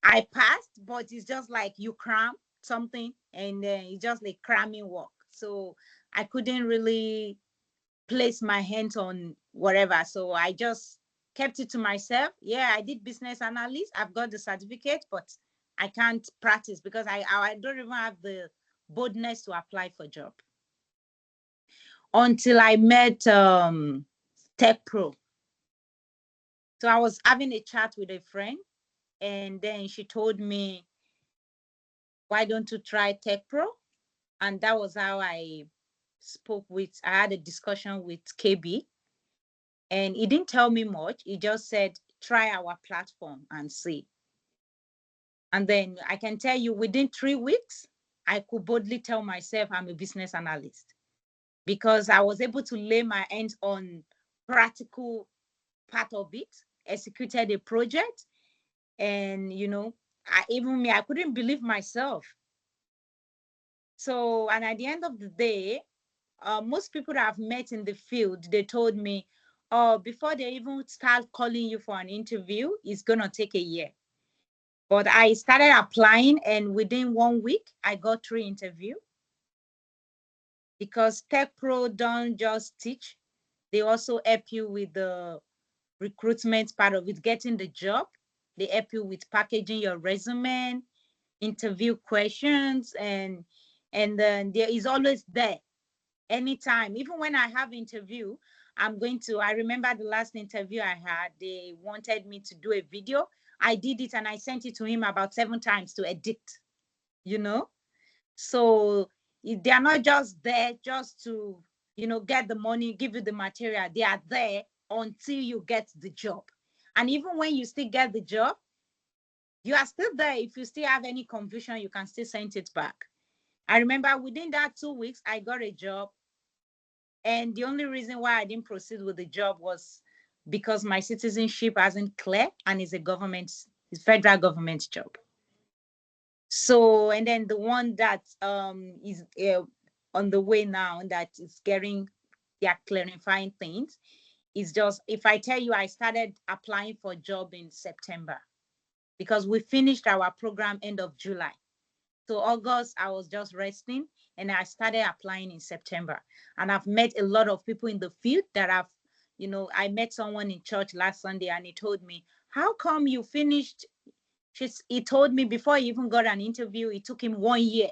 I passed, but it's just like you cram something and then it's just like cramming work. So I couldn't really place my hands on whatever. So I just kept it to myself. Yeah, I did business analyst. I've got the certificate, but I can't practice because I don't even have the boldness to apply for job. Until I met Tech Pro. So I was having a chat with a friend, and then she told me, why don't you try Tech Pro? And that was how I had a discussion with KB. And he didn't tell me much. He just said, try our platform and see. And then I can tell you within 3 weeks, I could boldly tell myself I'm a business analyst because I was able to lay my hands on practical part of it, executed a project. And, you know, I couldn't believe myself. So, and at the end of the day, most people that I've met in the field, they told me, oh, before they even start calling you for an interview, it's going to take a year. But I started applying, and within 1 week, I got 3 interviews. Because Tech Pro don't just teach, they also help you with the recruitment part of it, getting the job. They help you with packaging your resume, interview questions, and then there is always there anytime. Even when I have interview, I remember the last interview I had, they wanted me to do a video. I did it and I sent it to him about 7 times to edit, you know? So they are not just there just to, you know, get the money, give you the material. They are there until you get the job. And even when you still get the job, you are still there. If you still have any confusion, you can still send it back. I remember within that 2 weeks, I got a job. And the only reason why I didn't proceed with the job was because my citizenship hasn't clear and it's it's federal government job. So, and then the one that is on the way now that is they are clarifying things, is just, if I tell you I started applying for a job in September because we finished our program end of July. So August, I was just resting and I started applying in September. And I've met a lot of people in the field that I met someone in church last Sunday and he told me, how come you finished? He told me before he even got an interview, it took him 1 year.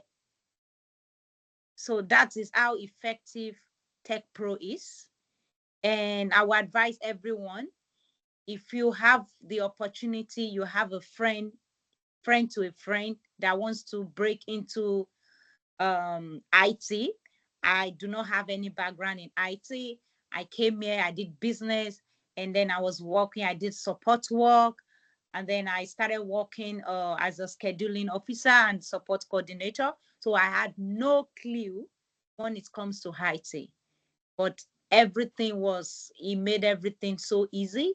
So that is how effective Tech Pro is. And I would advise everyone, if you have the opportunity, you have a friend to a friend that wants to break into IT. I do not have any background in IT. I came here, I did business, and then I was working, I did support work, and then I started working as a scheduling officer and support coordinator. So I had no clue when it comes to IT, but he made everything so easy.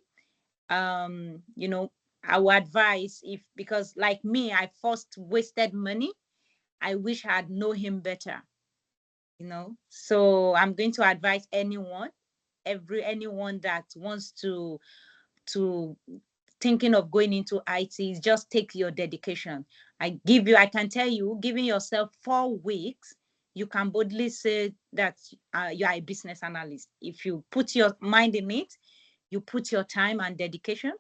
I would advise, because like me, I first wasted money. I wish I had known him better, So I'm going to advise anyone that wants to thinking of going into IT, is just take your dedication. I can tell you, giving yourself 4 weeks, you can boldly say that you are a business analyst. If you put your mind in it, you put your time and dedication.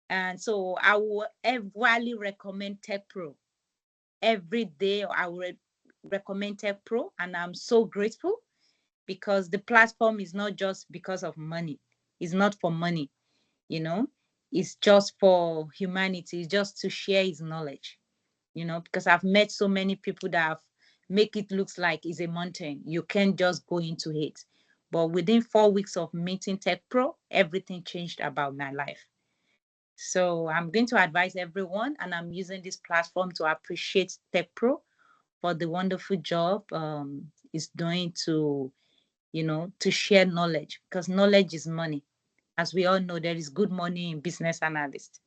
And so I will heavily recommend Tech Pro. every day I would recommend Tech Pro, and I'm so grateful because the platform is not just because of money. It's not for money, you know. It's just for humanity. It's just to share his knowledge, you know, because I've met so many people that have make it looks like it's a mountain. You can't just go into it. But within 4 weeks of meeting Tech Pro, everything changed about my life. So I'm going to advise everyone, and I'm using this platform to appreciate Tech Pro for the wonderful job it's doing to, you know, to share knowledge, because knowledge is money. As we all know, there is good money in business analyst.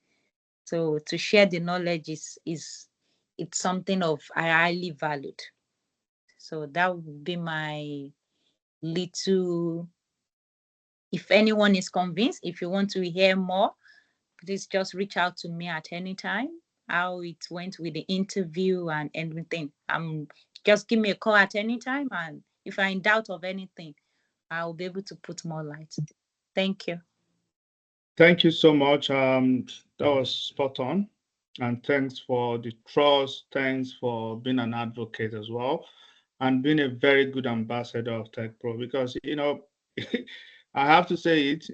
So to share the knowledge is it's something of I highly valued. So that would be my little. If anyone is convinced, if you want to hear more, please just reach out to me at any time. How it went with the interview and everything. Just give me a call at any time, and if I'm in doubt of anything, I'll be able to put more light. Thank you. Thank you so much. That was spot on. And thanks for the trust. Thanks for being an advocate as well, and being a very good ambassador of Tech Pro, because, you know, I have to say it.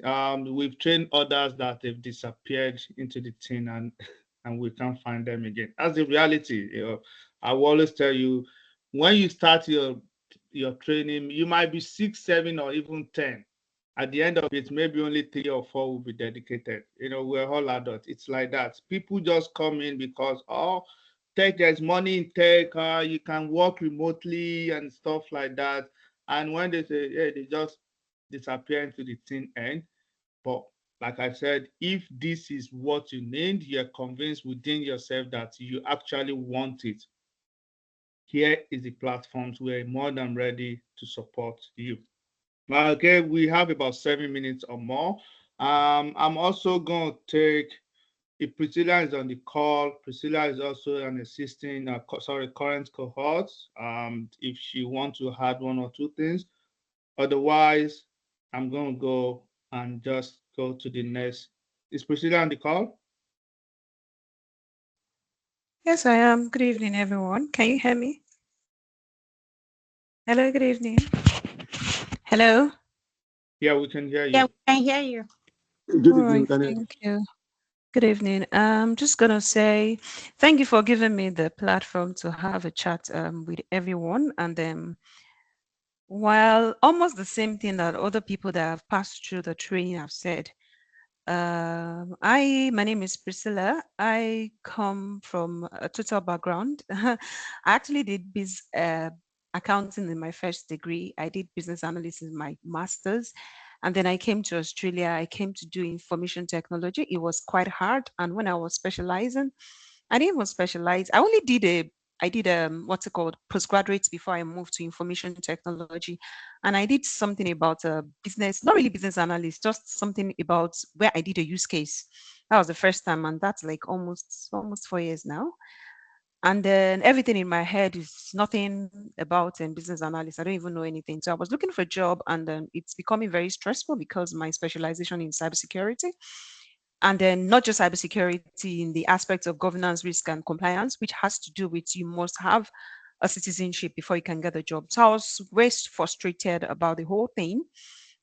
We've trained others that have disappeared into the tin, and we can't find them again. That's the reality. You know, I will always tell you, when you start your training, you might be 6, 7, or even 10. At the end of it, maybe only 3 or 4 will be dedicated. You know, we're all adults. It's like that. People just come in because, oh, tech, there's money in tech, you can work remotely and stuff like that. And when they say, yeah, they just disappear into the thin end. But like I said, if this is what you need, you're convinced within yourself that you actually want it, here is the platforms. We're more than ready to support you. Okay, we have about 7 minutes or more. I'm also going to take, if Priscilla is on the call, Priscilla is also an assisting, current cohort. If she wants to add 1 or 2 things. Otherwise, I'm going to go and just go to the next. Is Priscilla on the call? Yes, I am. Good evening, everyone. Can you hear me? Hello, good evening. Hello. Yeah, we can hear you. Yeah, we can hear you. All right, thank you. Good evening. I'm just gonna say thank you for giving me the platform to have a chat with everyone. And while almost the same thing that other people that have passed through the training have said, my name is Priscilla. I come from a total background. I actually did accounting in my first degree. I did business analysis in my master's. And then I came to Australia. I came to do information technology. It was quite hard. And when I was specializing, I didn't even specialize. I did what's it called, postgraduate before I moved to information technology. And I did something about business, not really business analyst, just something about where I did a use case. That was the first time. And that's like almost 4 years now. And then everything in my head is nothing about business analyst. I don't even know anything. So I was looking for a job, and then it's becoming very stressful because my specialization in cybersecurity. And then not just cybersecurity in the aspects of governance, risk, and compliance, which has to do with you must have a citizenship before you can get a job. So I was very frustrated about the whole thing.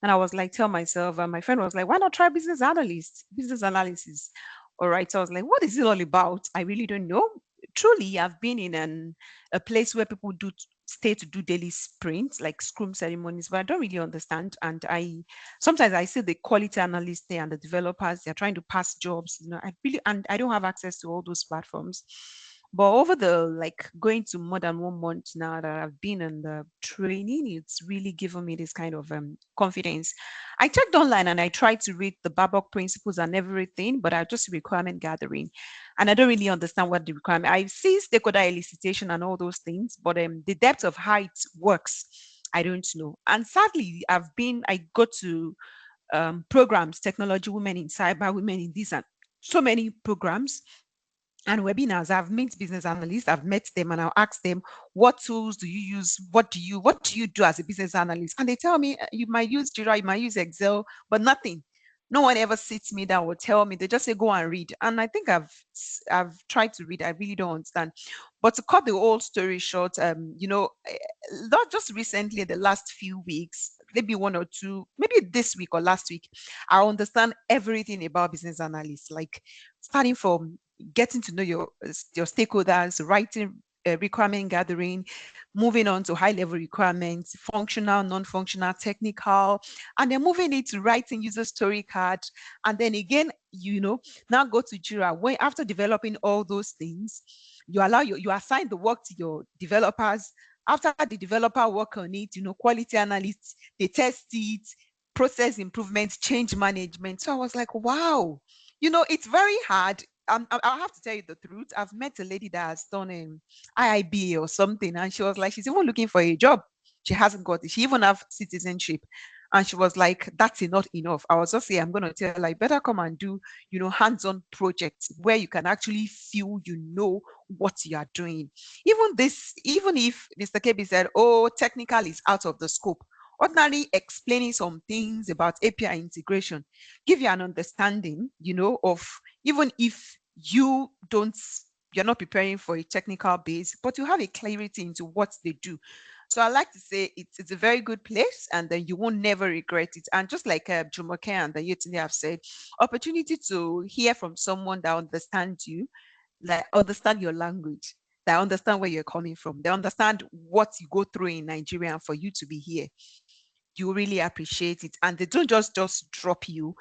And I was like, tell myself, and my friend was like, why not try business analyst? Business analysis. All right. So I was like, what is it all about? I really don't know. Truly, I've been in a place where people stay to do daily sprints, like scrum ceremonies, but I don't really understand. And sometimes I see the quality analysts there and the developers, they're trying to pass jobs. And I don't have access to all those platforms. But over the going to more than 1 month now that I've been in the training, it's really given me this kind of confidence. I checked online and I tried to read the Babok principles and everything, but I just requirement gathering, and I don't really understand what the requirement. I see stakeholder elicitation and all those things, but the depth of how it works, I don't know. And sadly, I go to programs, technology, women in cyber, women in this, and so many programs and webinars. I've met business analysts, I've met them, and I'll ask them, what tools do you use? What do you do as a business analyst? And they tell me, you might use Jira, you might use Excel, but nothing. No one ever sits me down or tell me. They just say, go and read. And I think I've tried to read. I really don't understand. But to cut the whole story short, not just recently, the last few weeks, maybe one or two, maybe this week or last week, I understand everything about business analysts, like starting from getting to know your stakeholders, writing requirement gathering, moving on to high level requirements, functional, non-functional, technical, and then moving into writing user story card. And then again, now go to Jira. When after developing all those things, you assign the work to your developers. After the developer work on it, quality analysts, they test it, process improvement, change management. So I was like, wow, it's very hard. I'll have to tell you the truth. I've met a lady that has done an IIB or something, and she was like, she's even looking for a job. She hasn't got it. She even have citizenship. And she was like, that's not enough. I was just saying, I'm going to tell her, like, better come and do, hands-on projects where you can actually feel, what you are doing. Even if Mr. KB said, oh, technical is out of the scope, ordinarily explaining some things about API integration, give you an understanding, of, even if you're not preparing for a technical base, but you have a clarity into what they do. So I like to say it's a very good place, and then you won't never regret it. And just like Jumoke and the Yetini have said, opportunity to hear from someone that understands you, like understand your language, that understand where you're coming from, they understand what you go through in Nigeria, and for you to be here, you really appreciate it. And they don't just drop you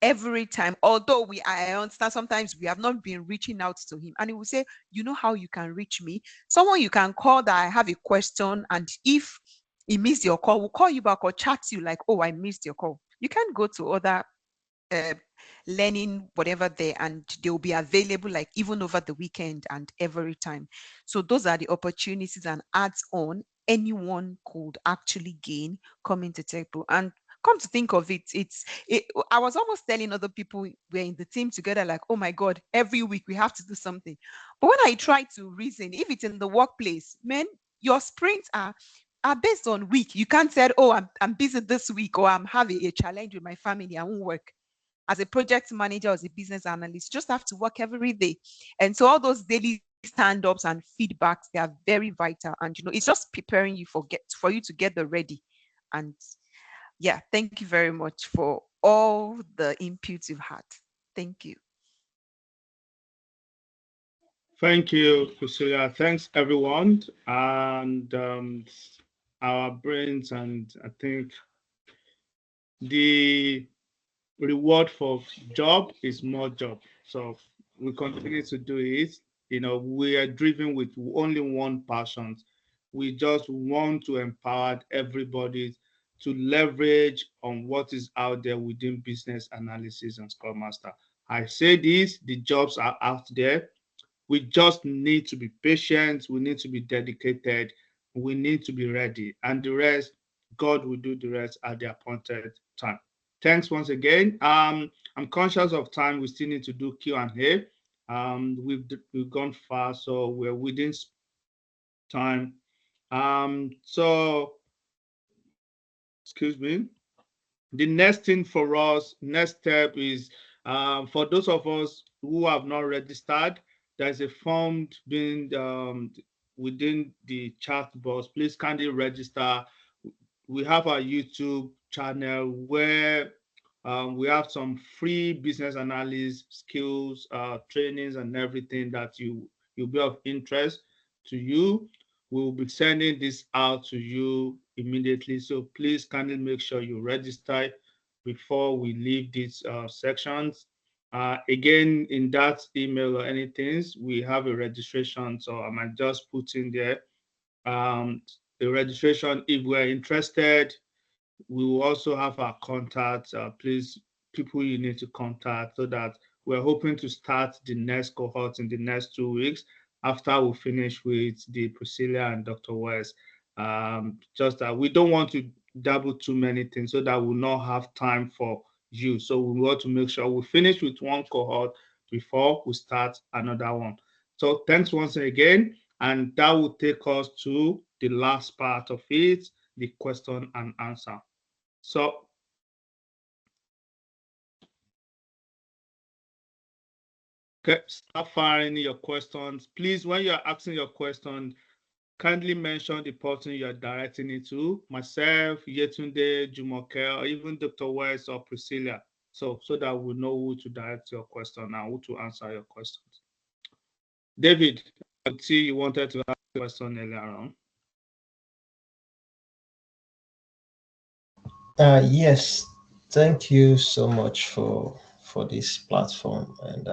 every time. Although I understand sometimes we have not been reaching out to him, and he will say, you know how you can reach me? Someone you can call that I have a question, and if he missed your call, we'll call you back or chat you like, oh, I missed your call. You can go to other learning whatever there, and they'll be available like even over the weekend and every time. So those are the opportunities and adds on anyone could actually gain coming to TechPro. And come to think of it, I was almost telling other people we're in the team together, like, oh my God, every week we have to do something. But when I try to reason, if it's in the workplace, man, your sprints are based on week. You can't say, oh, I'm busy this week, or I'm having a challenge with my family, I won't work. As a project manager, as a business analyst, you just have to work every day. And so all those daily stand-ups and feedbacks, they are very vital. And it's just preparing you for you to get the ready. And yeah, thank you very much for all the inputs you've had. Thank you. Thank you, Priscilla. Thanks, everyone. And our brains, and I think the reward for job is more job. So we continue to do it. We are driven with only one passion. We just want to empower everybody to leverage on what is out there within business analysis and Scrum Master. I say this, the jobs are out there. We just need to be patient. We need to be dedicated. We need to be ready. And the rest, God will do the rest at the appointed time. Thanks once again. I'm conscious of time. We still need to do Q&A. We've gone far, so we're within time. So, excuse me. The next thing for us, next step is for those of us who have not registered, there's a form being within the chat box. Please kindly register. We have our YouTube channel where we have some free business analysis skills, trainings, and everything that you'll be of interest to you. We will be sending this out to you immediately. So please kindly make sure you register before we leave these sections. Again, in that email or anything, we have a registration. So I might just put in there the registration. If we're interested, we will also have our contacts. Please, people you need to contact, so that we're hoping to start the next cohort in the next 2 weeks after we finish with the Priscilla and Dr. West. Just that we don't want to double too many things, so that we'll not have time for you. So we want to make sure we finish with one cohort before we start another one. So thanks once again. And that will take us to the last part of it, the question and answer. So Okay, start firing your questions. Please, when you're asking your question, kindly mention the person you're directing it to, myself, Yetunde, Jumoke, or even Dr. West or Priscilla, so that we know who to direct your question and who to answer your questions. David, I see you wanted to ask a question earlier on. Yes, thank you so much for this platform, and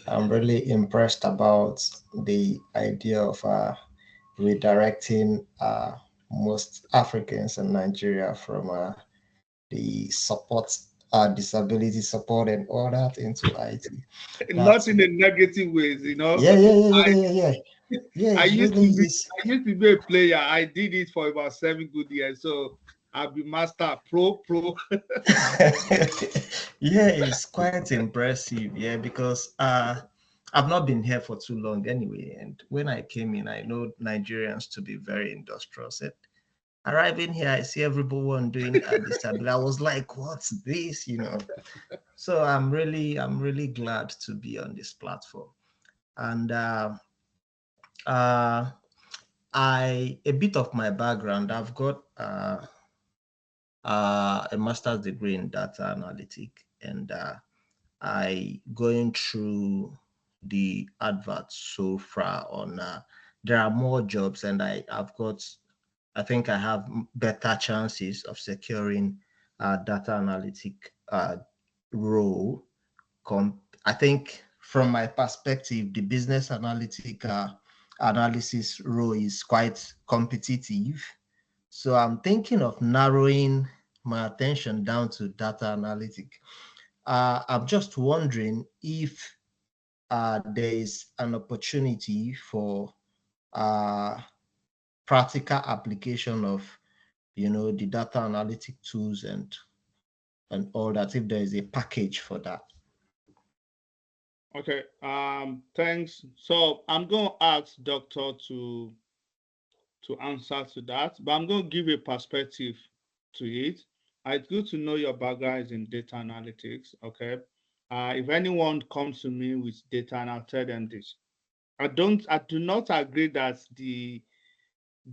I'm really impressed about the idea of redirecting most Africans in Nigeria from the support, disability support and all that into IT. Not in a negative ways, you know. Yeah. I It's used really to be a player. I did it for about 7 good years. So I'll be master, pro. Yeah, it's quite impressive. Yeah, because I've not been here for too long anyway. And when I came in, I know Nigerians to be very industrious. And arriving here, I see everyone doing disability. I was like, what's this? So I'm really glad to be on this platform. And a bit of my background, I've got a master's degree in data analytics, and I going through the adverts so far on there are more jobs, and I think I have better chances of securing a data analytic role. I think from my perspective, the business analytic analysis role is quite competitive. So I'm thinking of narrowing my attention down to data analytic. I'm just wondering if there is an opportunity for practical application of, the data analytic tools and all that, if there is a package for that. Okay, thanks. So I'm going to ask Doctor to answer to that, but I'm going to give a perspective to it. It's good to know your background is in data analytics, okay? If anyone comes to me with data, and I'll tell them this. I do not agree that the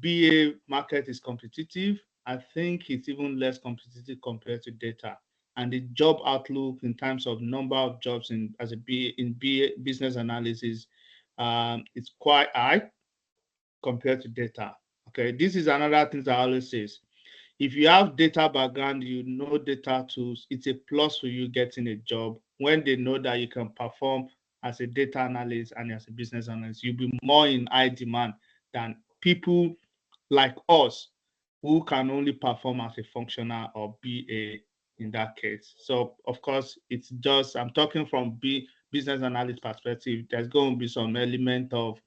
BA market is competitive. I think it's even less competitive compared to data. And the job outlook in terms of number of jobs as a BA business analysis, it's quite high compared to data. Okay, this is another thing that I always say. If you have data background, you know data tools, it's a plus for you getting a job. When they know that you can perform as a data analyst and as a business analyst, you'll be more in high demand than people like us who can only perform as a functional or BA in that case. So of course, it's just, I'm talking from business analyst perspective, there's going to be some element of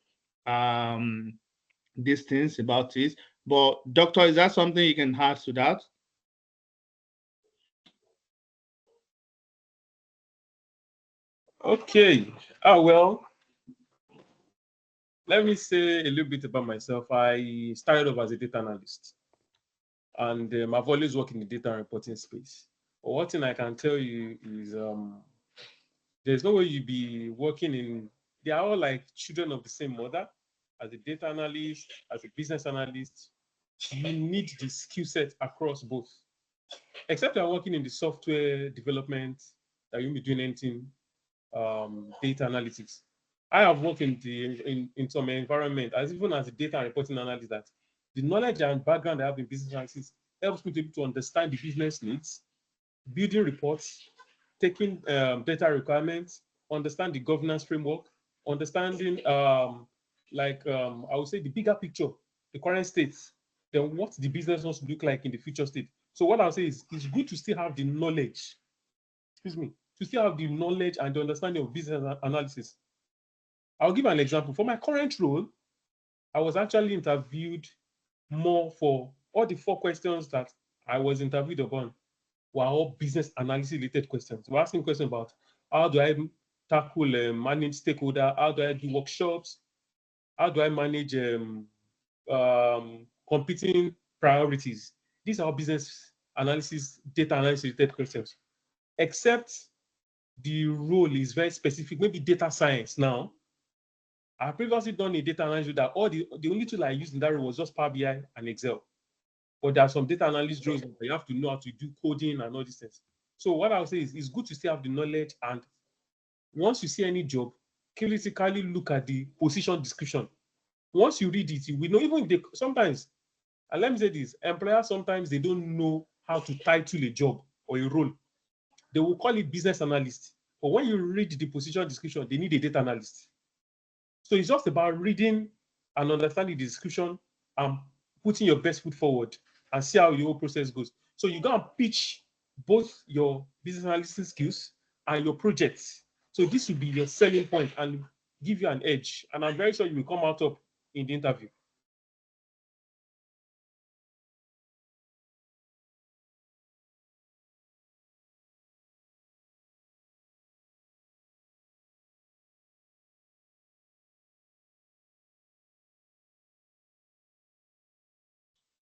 these things about it. But Doctor, is that something you can add to that? Okay. Well, let me say a little bit about myself. I started off as a data analyst, and I've always worked in the data and reporting space. But one thing I can tell you is there's no way you be working in, they are all like children of the same mother. As a data analyst, as a business analyst, you need the skill set across both. Except you're working in the software development, that you'll be doing anything data analytics. I have worked in some environment, even as a data and reporting analyst, that the knowledge and background I have in business analysis helps me to be able to understand the business needs, building reports, taking data requirements, understand the governance framework, understanding I would say the bigger picture, the current state, then what the business wants to look like in the future state. So what I'll say is it's good to still have the knowledge, to still have the knowledge and the understanding of business analysis. I'll give an example. For my current role, I was actually interviewed more for all the 4 questions that I was interviewed upon were all business analysis related questions. We're asking questions about how do I tackle manage stakeholder, how do I do workshops, how do I manage competing priorities. These are business analysis, data analysis related questions. Except the role is very specific, maybe data science now. I previously done a data analysis that the only tool I used in that role was just Power BI and Excel. But there are some data analyst roles that you have to know how to do coding and all these things. So what I would say is it's good to still have the knowledge, and once you see any job, critically look at the position description. Once you read it, you will know, even if they sometimes, and let me say this, employers sometimes they don't know how to title a job or a role. They will call it business analyst. But when you read the position description, they need a data analyst. So it's just about reading and understanding the description and putting your best foot forward and see how your whole process goes. So you go and pitch both your business analysis skills and your projects. So this will be your selling point and give you an edge. And I'm very sure you will come out up in the interview.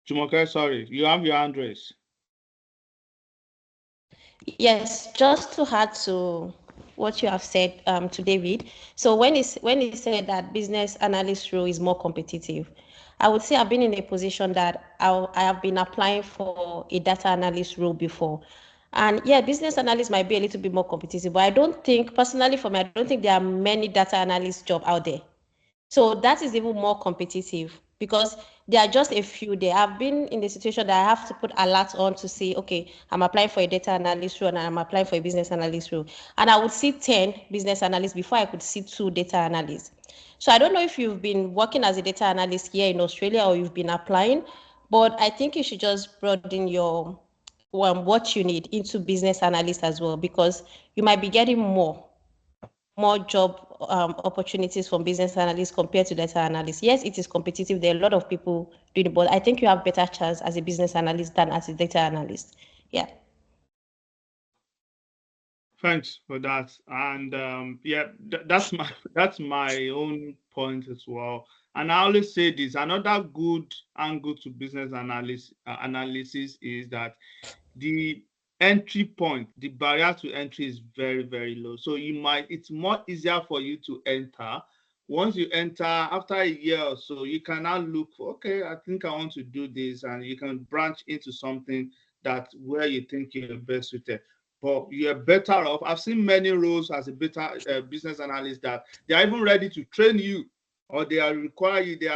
Jumoke, sorry, you have your hand raised. Yes, just to add to what you have said to David. So when he said that business analyst role is more competitive, I would say I've been in a position that I have been applying for a data analyst role before. And yeah, business analyst might be a little bit more competitive, but I don't think, personally for me, I don't think there are many data analyst jobs out there. So that is even more competitive because there are just a few there. I've been in the situation that I have to put alerts on to say, okay, I'm applying for a data analyst role and I'm applying for a business analyst role. And I would see 10 business analysts before I could see 2 data analysts. So I don't know if you've been working as a data analyst here in Australia or you've been applying, but I think you should just broaden your what you need into business analyst as well, because you might be getting more job opportunities from business analysts compared to data analysts. Yes, it is competitive. There are a lot of people doing it, but I think you have better chance as a business analyst than as a data analyst. Yeah. Thanks for that. And yeah, that's my own point as well. And I always say this: another good angle to business analysis is that the entry point, the barrier to entry is very, very low. So it's more easier for you to enter. Once you enter, after a year or so, you can now look for, okay, I think I want to do this, and you can branch into something that where you think you're best suited. But you're better off. I've seen many roles as a better business analyst that they are even ready to train you, or they are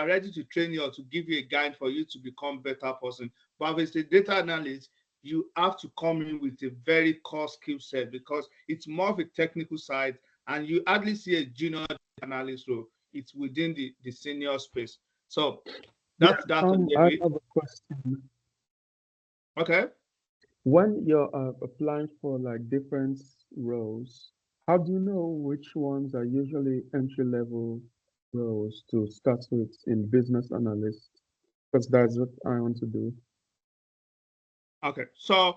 ready to train you or to give you a guide for you to become a better person. But as a data analyst, you have to come in with a very core skill set because it's more of a technical side, and you hardly see a junior analyst role. It's within the senior space. So that's I David. have a question. Okay. When you're applying for like different roles, how do you know which ones are usually entry-level roles to start with in business analyst? Because that's what I want to do. Okay. So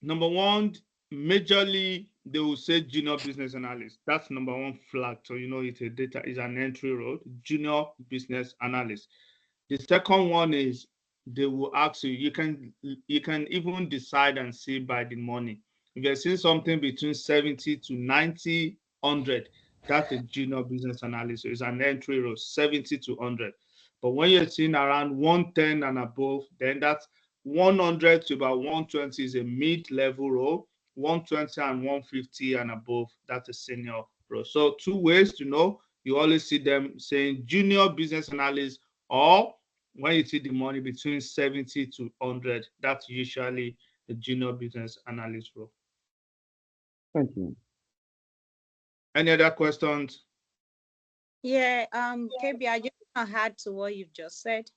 number one, majorly they will say junior business analyst. That's number one flag. So you know it's an entry role, junior business analyst. The second one is they will ask you, you can even decide and see by the money. If you're seeing something between 70 to 90, 100, that's a junior business analyst. So it's an entry role, 70 to 100. But when you're seeing around 110 and above, then that's 100 to about 120 is a mid-level role. 120 and 150 and above, that's a senior role. So 2 ways to know. You always see them saying junior business analyst, or when you see the money between 70 to 100, that's usually the junior business analyst role. Thank you. Any other questions? Yeah, KB, I just want to add to what you've just said.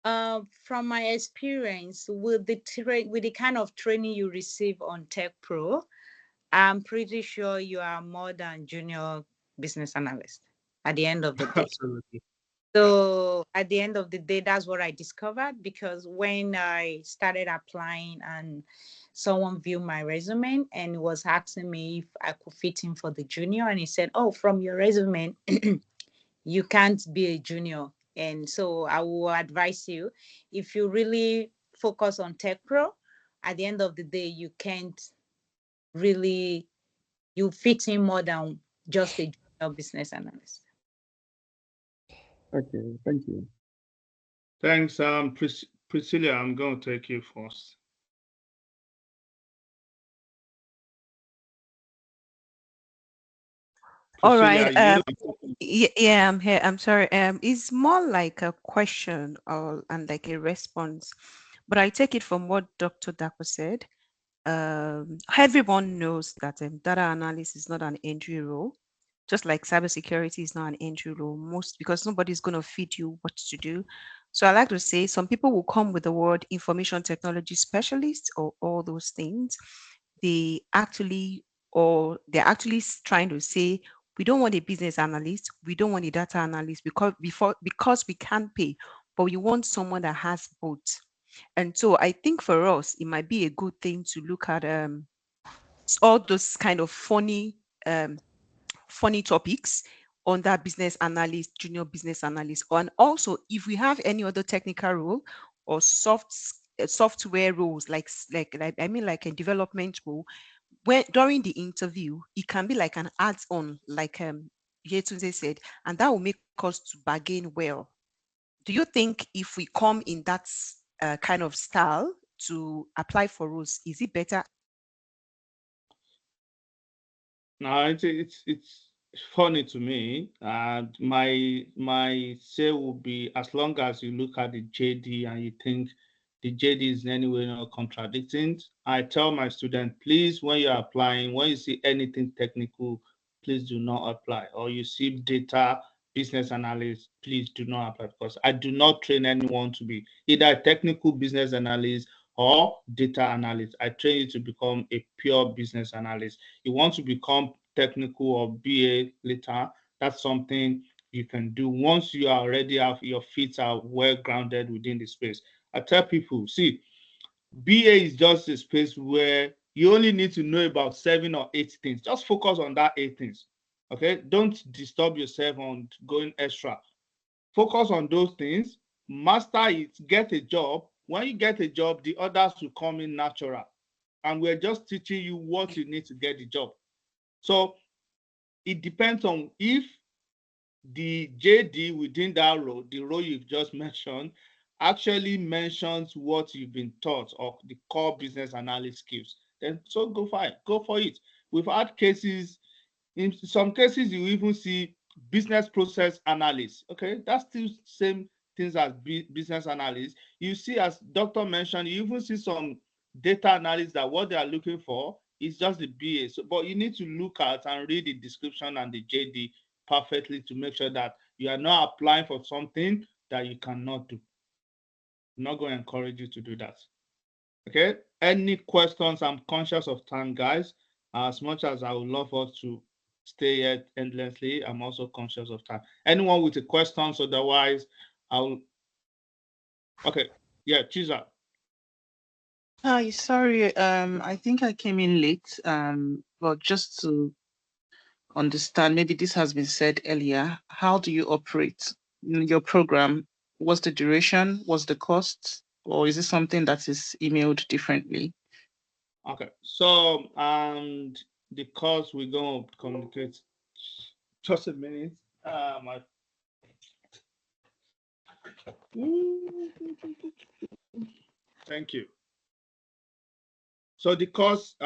From my experience with the kind of training you receive on Tech Pro, I'm pretty sure you are more than junior business analyst at the end of the day. Absolutely. So at the end of the day, that's what I discovered, because when I started applying and someone viewed my resume and was asking me if I could fit in for the junior, and he said, oh, from your resume, you can't be a junior. And so I will advise you, if you really focus on Tech Pro, at the end of the day, you can't really you fit in more than just a junior business analyst. Okay, thank you. Thanks, Priscilla. I'm going to take you first. All Priscilla, right. you. Yeah, I'm here. I'm sorry. It's more like a question or and like a response, but I take it from what Dr. Dapo said. Everyone knows that data analysis is not an entry role, just like cybersecurity is not an entry role. Because nobody's going to feed you what to do. So I like to say some people will come with the word information technology specialist or all those things. They're actually trying to say we don't want a business analyst, we don't want a data analyst because we can't pay, but we want someone that has both. And so I think for us, it might be a good thing to look at all those kind of funny topics on that business analyst, junior business analyst. And also, if we have any other technical role or software roles, like I mean, like a development role, when during the interview, it can be like an add-on, like Yetunde said, and that will make us to bargain well. Do you think if we come in that kind of style to apply for roles, is it better? No, it's funny to me. And my say would be, as long as you look at the JD and you think the JD is in any way not contradicting, I tell my student, please, when you're applying, when you see anything technical, please do not apply. Or you see data business analyst, please do not apply, because I do not train anyone to be either a technical business analyst or data analyst. I train you to become a pure business analyst. You want to become technical or BA later, that's something you can do once you already have your feet are well grounded within the space. I tell people, see, BA is just a space where you only need to know about 7 or 8 things. Just focus on that 8 things. Okay, don't disturb yourself on going extra. Focus on those things, master it, get a job. When you get a job, the others will come in natural. And we're just teaching you what you need to get the job. So it depends on if the JD within that role, the role you've just mentioned, actually mentions what you've been taught or the core business analysis skills, then so go for it. We've had cases, in some cases, you even see business process analysts. Okay, that's still same things as business analysts. You see, as Doctor mentioned, you even see some data analysts that what they are looking for is just the BA. So, but you need to look at and read the description and the JD perfectly to make sure that you are not applying for something that you cannot do. I'm not going to encourage you to do that. Okay, any questions? I'm conscious of time, guys. As much as I would love us to stay here endlessly, I'm also conscious of time. Anyone with a questions? Otherwise, I'll. Okay, yeah, Chiza. Hi, sorry. I think I came in late. But just to understand, maybe this has been said earlier. How do you operate your program? What's the duration? What's the cost? Or is it something that is emailed differently? Okay, so the course we're going to communicate. Just a minute. Thank you. So the cost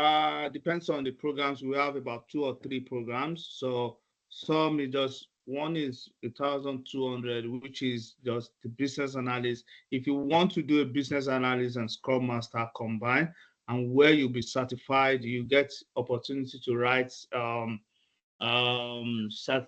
depends on the programs. We have about 2 or 3 programs. So some is just, one is 1,200, which is just the business analyst. If you want to do a business analyst and Scrum Master combined, and where you'll be certified, you get opportunity to write Scrum Master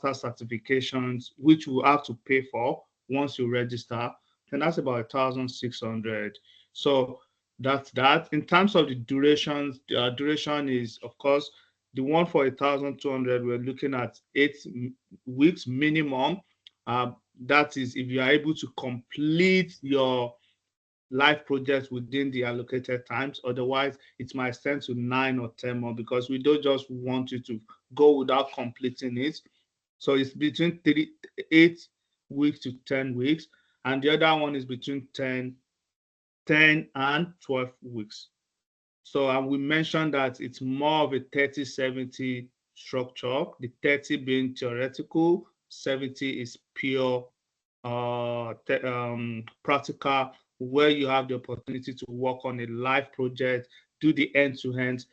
certifications, which you have to pay for once you register. And that's about 1,600. So that's that. In terms of the durations, duration is, of course, the one for 1,200, we're looking at 8 weeks minimum. That is if you are able to complete your live projects within the allocated times. Otherwise, it might extend to 9 or 10 more, because we don't just want you to go without completing it. So it's between 8 weeks to 10 weeks. And the other one is between 10 and 12 weeks. So we mentioned that it's more of a 30-70 structure, the 30 being theoretical, 70 is pure practical, where you have the opportunity to work on a live project, do the end-to-end.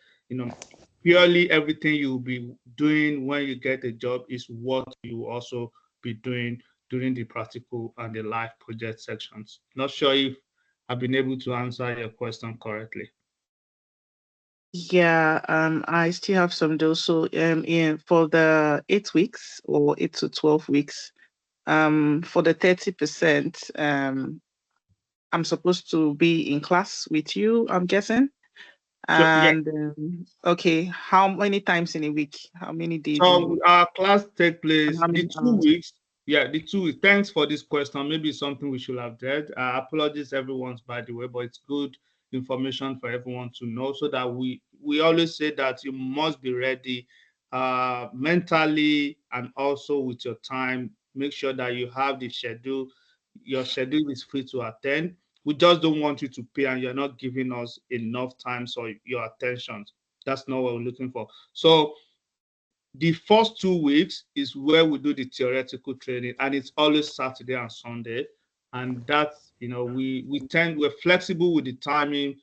Purely everything you'll be doing when you get a job is what you will also be doing during the practical and the live project sections. Not sure if I've been able to answer your question correctly. Yeah, I still have some those. So for the 8 weeks or 8 to 12 weeks, for the 30%, I'm supposed to be in class with you, I'm guessing. So, yeah. And okay, how many times in a week? How many days in a So week? our class take place And how the many 2 hours? weeks. Yeah, the 2 weeks. Thanks for this question. Maybe something we should have did. Apologies, everyone's, by the way, but it's good information for everyone to know, so that we always say that you must be ready mentally and also with your time. Make sure that you have the schedule. Your schedule is free to attend. We just don't want you to pay and you're not giving us enough time or your attention. That's not what we're looking for. So the first 2 weeks is where we do the theoretical training, and it's always Saturday and Sunday. And that's, we're flexible with the timing.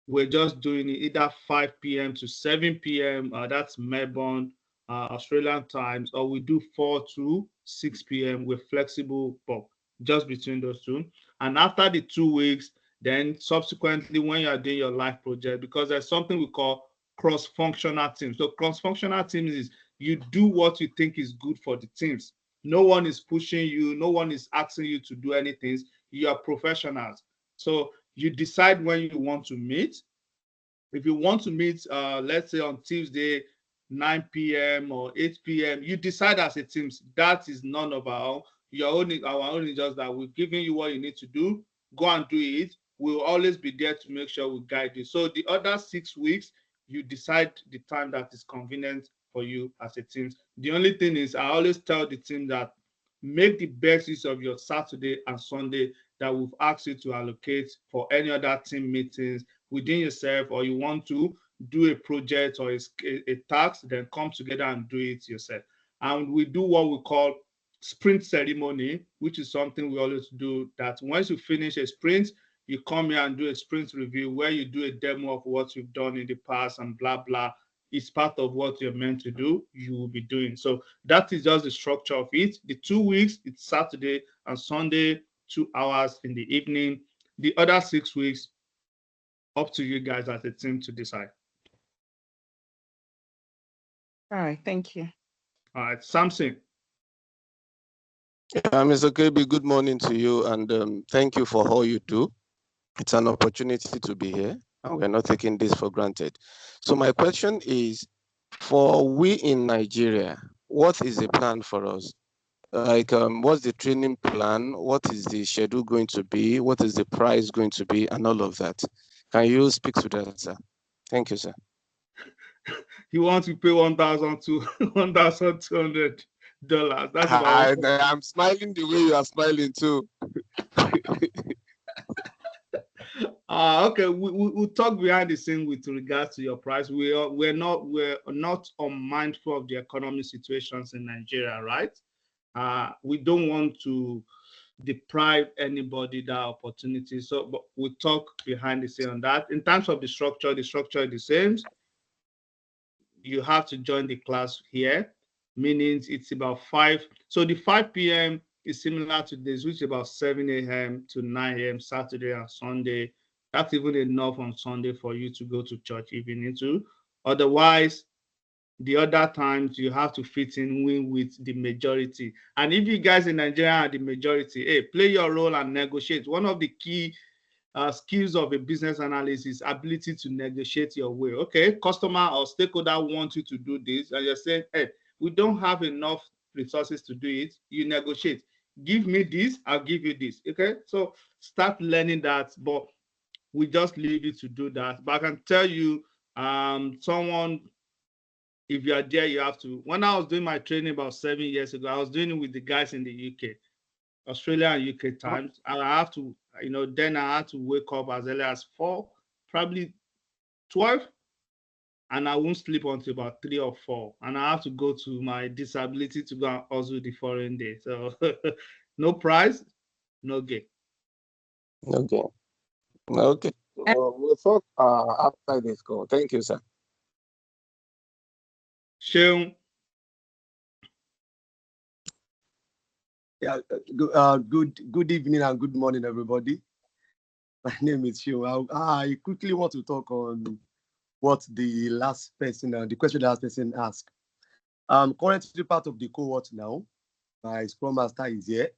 We're just doing it either 5 p.m. to 7 p.m. That's Melbourne, Australian times, or we do 4 to 6 p.m. We're flexible, but just between those two. And after the 2 weeks, then subsequently, when you are doing your live project, because there's something we call cross-functional teams. So cross-functional teams is you do what you think is good for the teams. No one is pushing you. No one is asking you to do anything. You are professionals. So you decide when you want to meet. If you want to meet, let's say on Tuesday, 9 p.m. or 8 p.m., you decide as a team. That is none of our own. Our own is just that we're giving you what you need to do. Go and do it. We'll always be there to make sure we guide you. So the other 6 weeks, you decide the time that is convenient for you as a team. The only thing is, I always tell the team that make the best use of your Saturday and Sunday that we've asked you to allocate for any other team meetings within yourself, or you want to do a project or a task, then come together and do it yourself. And we do what we call sprint ceremony, which is something we always do, that once you finish a sprint, you come here and do a sprint review where you do a demo of what you've done in the past and blah, blah. It's part of what you're meant to do, you will be doing. So that is just the structure of it. The 2 weeks, it's Saturday and Sunday, 2 hours in the evening. The other 6 weeks, up to you guys as a team to decide. All right, thank you. All right, Samson. Mr. KB, good morning to you, and thank you for all you do. It's an opportunity to be here, and we're not taking this for granted. So my question is, for we in Nigeria, what is the plan for us? Like, what's the training plan? What is the schedule going to be? What is the price going to be? And all of that. Can you speak to that, sir? Thank you, sir. You want to pay $1,200. That's about I'm smiling the way you are smiling too. Okay, we'll talk behind the scene with regards to your price. We're not unmindful of the economic situations in Nigeria, right? We don't want to deprive anybody that opportunity. So, but we'll talk behind the scene on that. In terms of the structure is the same. You have to join the class here, meaning it's about 5. So the 5 p.m. is similar to this, which is about 7 a.m. to 9 a.m. Saturday and Sunday. That's even enough on Sunday for you to go to church evening too. Otherwise, the other times you have to fit in with the majority. And if you guys in Nigeria are the majority, hey, play your role and negotiate. One of the key skills of a business analyst is ability to negotiate your way. Okay, customer or stakeholder wants you to do this, and you're saying, hey, we don't have enough resources to do it. You negotiate. Give me this, I'll give you this. Okay, so start learning that, but we just leave you to do that. But I can tell you, if you are there, you have to. When I was doing my training about 7 years ago, I was doing it with the guys in the UK, Australia and UK times. And I have to, then I had to wake up as early as 4, probably 12, and I won't sleep until about 3 or 4. And I have to go to my disability to go and hustle the foreign day. So no prize, no gain. Okay. Okay. We'll talk after this call. Thank you, sir. Seun. Yeah, good evening and good morning, everybody. My name is Seun. I quickly want to talk on what the last person, the question the last person asked. I'm currently part of the cohort now. My Scrum Master is here.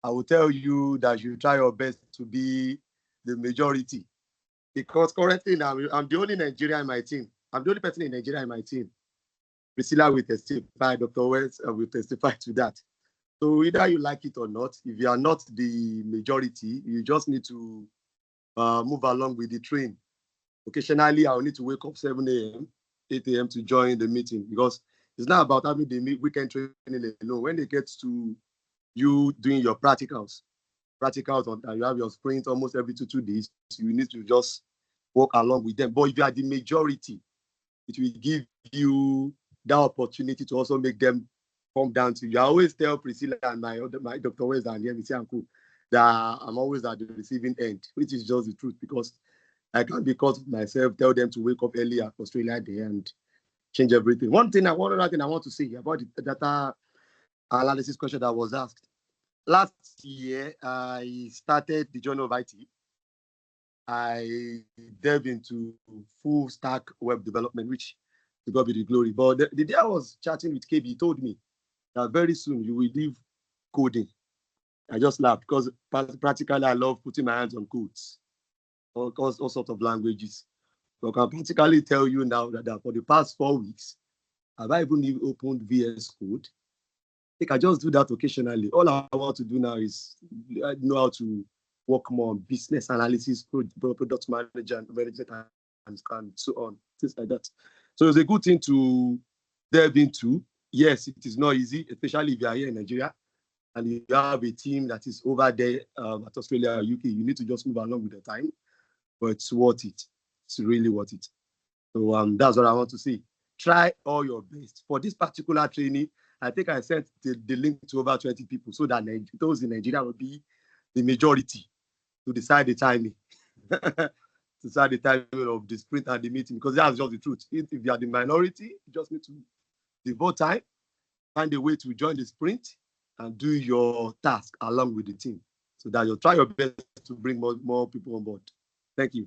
I will tell you that you try your best to be the majority, because currently now I'm the only Nigerian in my team. I'm the only person in Nigeria in my team. Priscilla will testify, Dr. West will testify to that. So either you like it or not, if you are not the majority, you just need to move along with the train. Occasionally, I'll need to wake up 7 a.m., 8 a.m. to join the meeting, because it's not about having the weekend training alone. When it gets to you doing your practicals, and you have your sprint almost every 2 days, you need to just walk along with them. But if you are the majority, it will give you that opportunity to also make them come down to you. I always tell Priscilla and my Dr. West and Yemisi Uncle that I'm always at the receiving end, which is just the truth, because I can't, because of myself, tell them to wake up early at Australia Day and change everything. One other thing I want to say about the data analysis question that was asked. Last year, I started the Journal of IT. I delved into full stack web development, which to God be the glory. But the day I was chatting with KB, he told me that very soon you will leave coding. I just laughed, because practically I love putting my hands on codes, all sorts of languages. So I can practically tell you now that for the past 4 weeks, have I even opened VS Code? I think I just do that occasionally. All I want to do now is know how to work more on business analysis, product management, and so on, things like that. So it's a good thing to delve into. Yes, it is not easy, especially if you are here in Nigeria and you have a team that is over there at Australia or UK. You need to just move along with the time, but it's worth it. It's really worth it. So that's what I want to say. Try all your best. For this particular training, I think I sent the link to over 20 people, so that those in Nigeria will be the majority to decide the timing. Decide the timing of the sprint and the meeting, because that's just the truth. If you are the minority, you just need to devote time, find a way to join the sprint, and do your task along with the team, so that you'll try your best to bring more people on board. Thank you.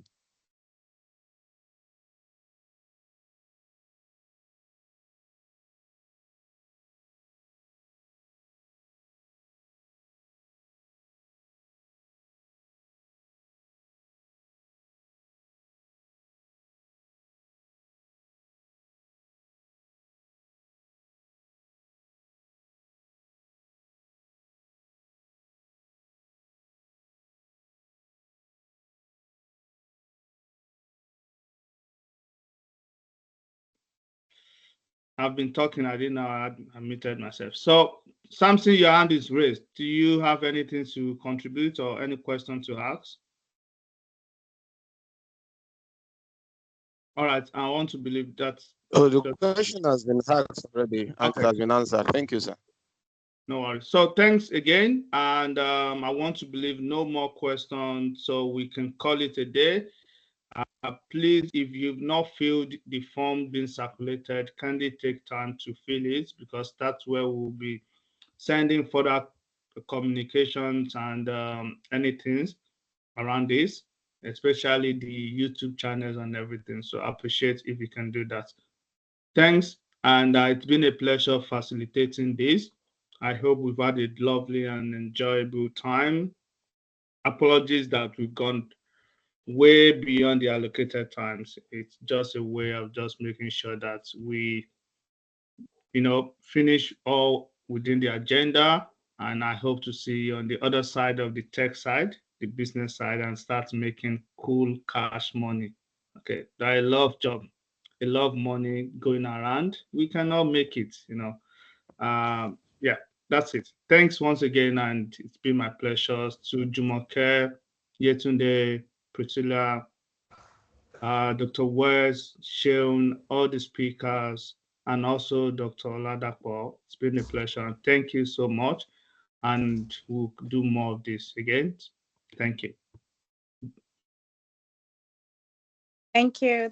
I've been talking, I didn't know I muted myself. So, Samson, your hand is raised. Do you have anything to contribute or any question to ask? All right, I want to believe that. Oh, the question has been asked already, and Okay. it has been answered. Thank you, sir. No worries. So thanks again. And I want to believe no more questions, so we can call it a day. Please, if you've not filled the form being circulated, kindly take time to fill it, because that's where we'll be sending further communications and anything around this, especially the YouTube channels and everything. So I appreciate if you can do that. Thanks. And it's been a pleasure facilitating this. I hope we've had a lovely and enjoyable time. Apologies that we've gone way beyond the allocated times. It's just a way of just making sure that we, finish all within the agenda. And I hope to see you on the other side of the tech side, the business side, and start making cool cash money. Okay, that I love job. I love money going around. We cannot make it, yeah, that's it. Thanks once again, and it's been my pleasure to Jumoke, Yetunde, Priscilla, Dr. Wes, Seun, all the speakers, and also Dr. Oladapo. It's been a pleasure. And thank you so much. And we'll do more of this again. Thank you. Thank you.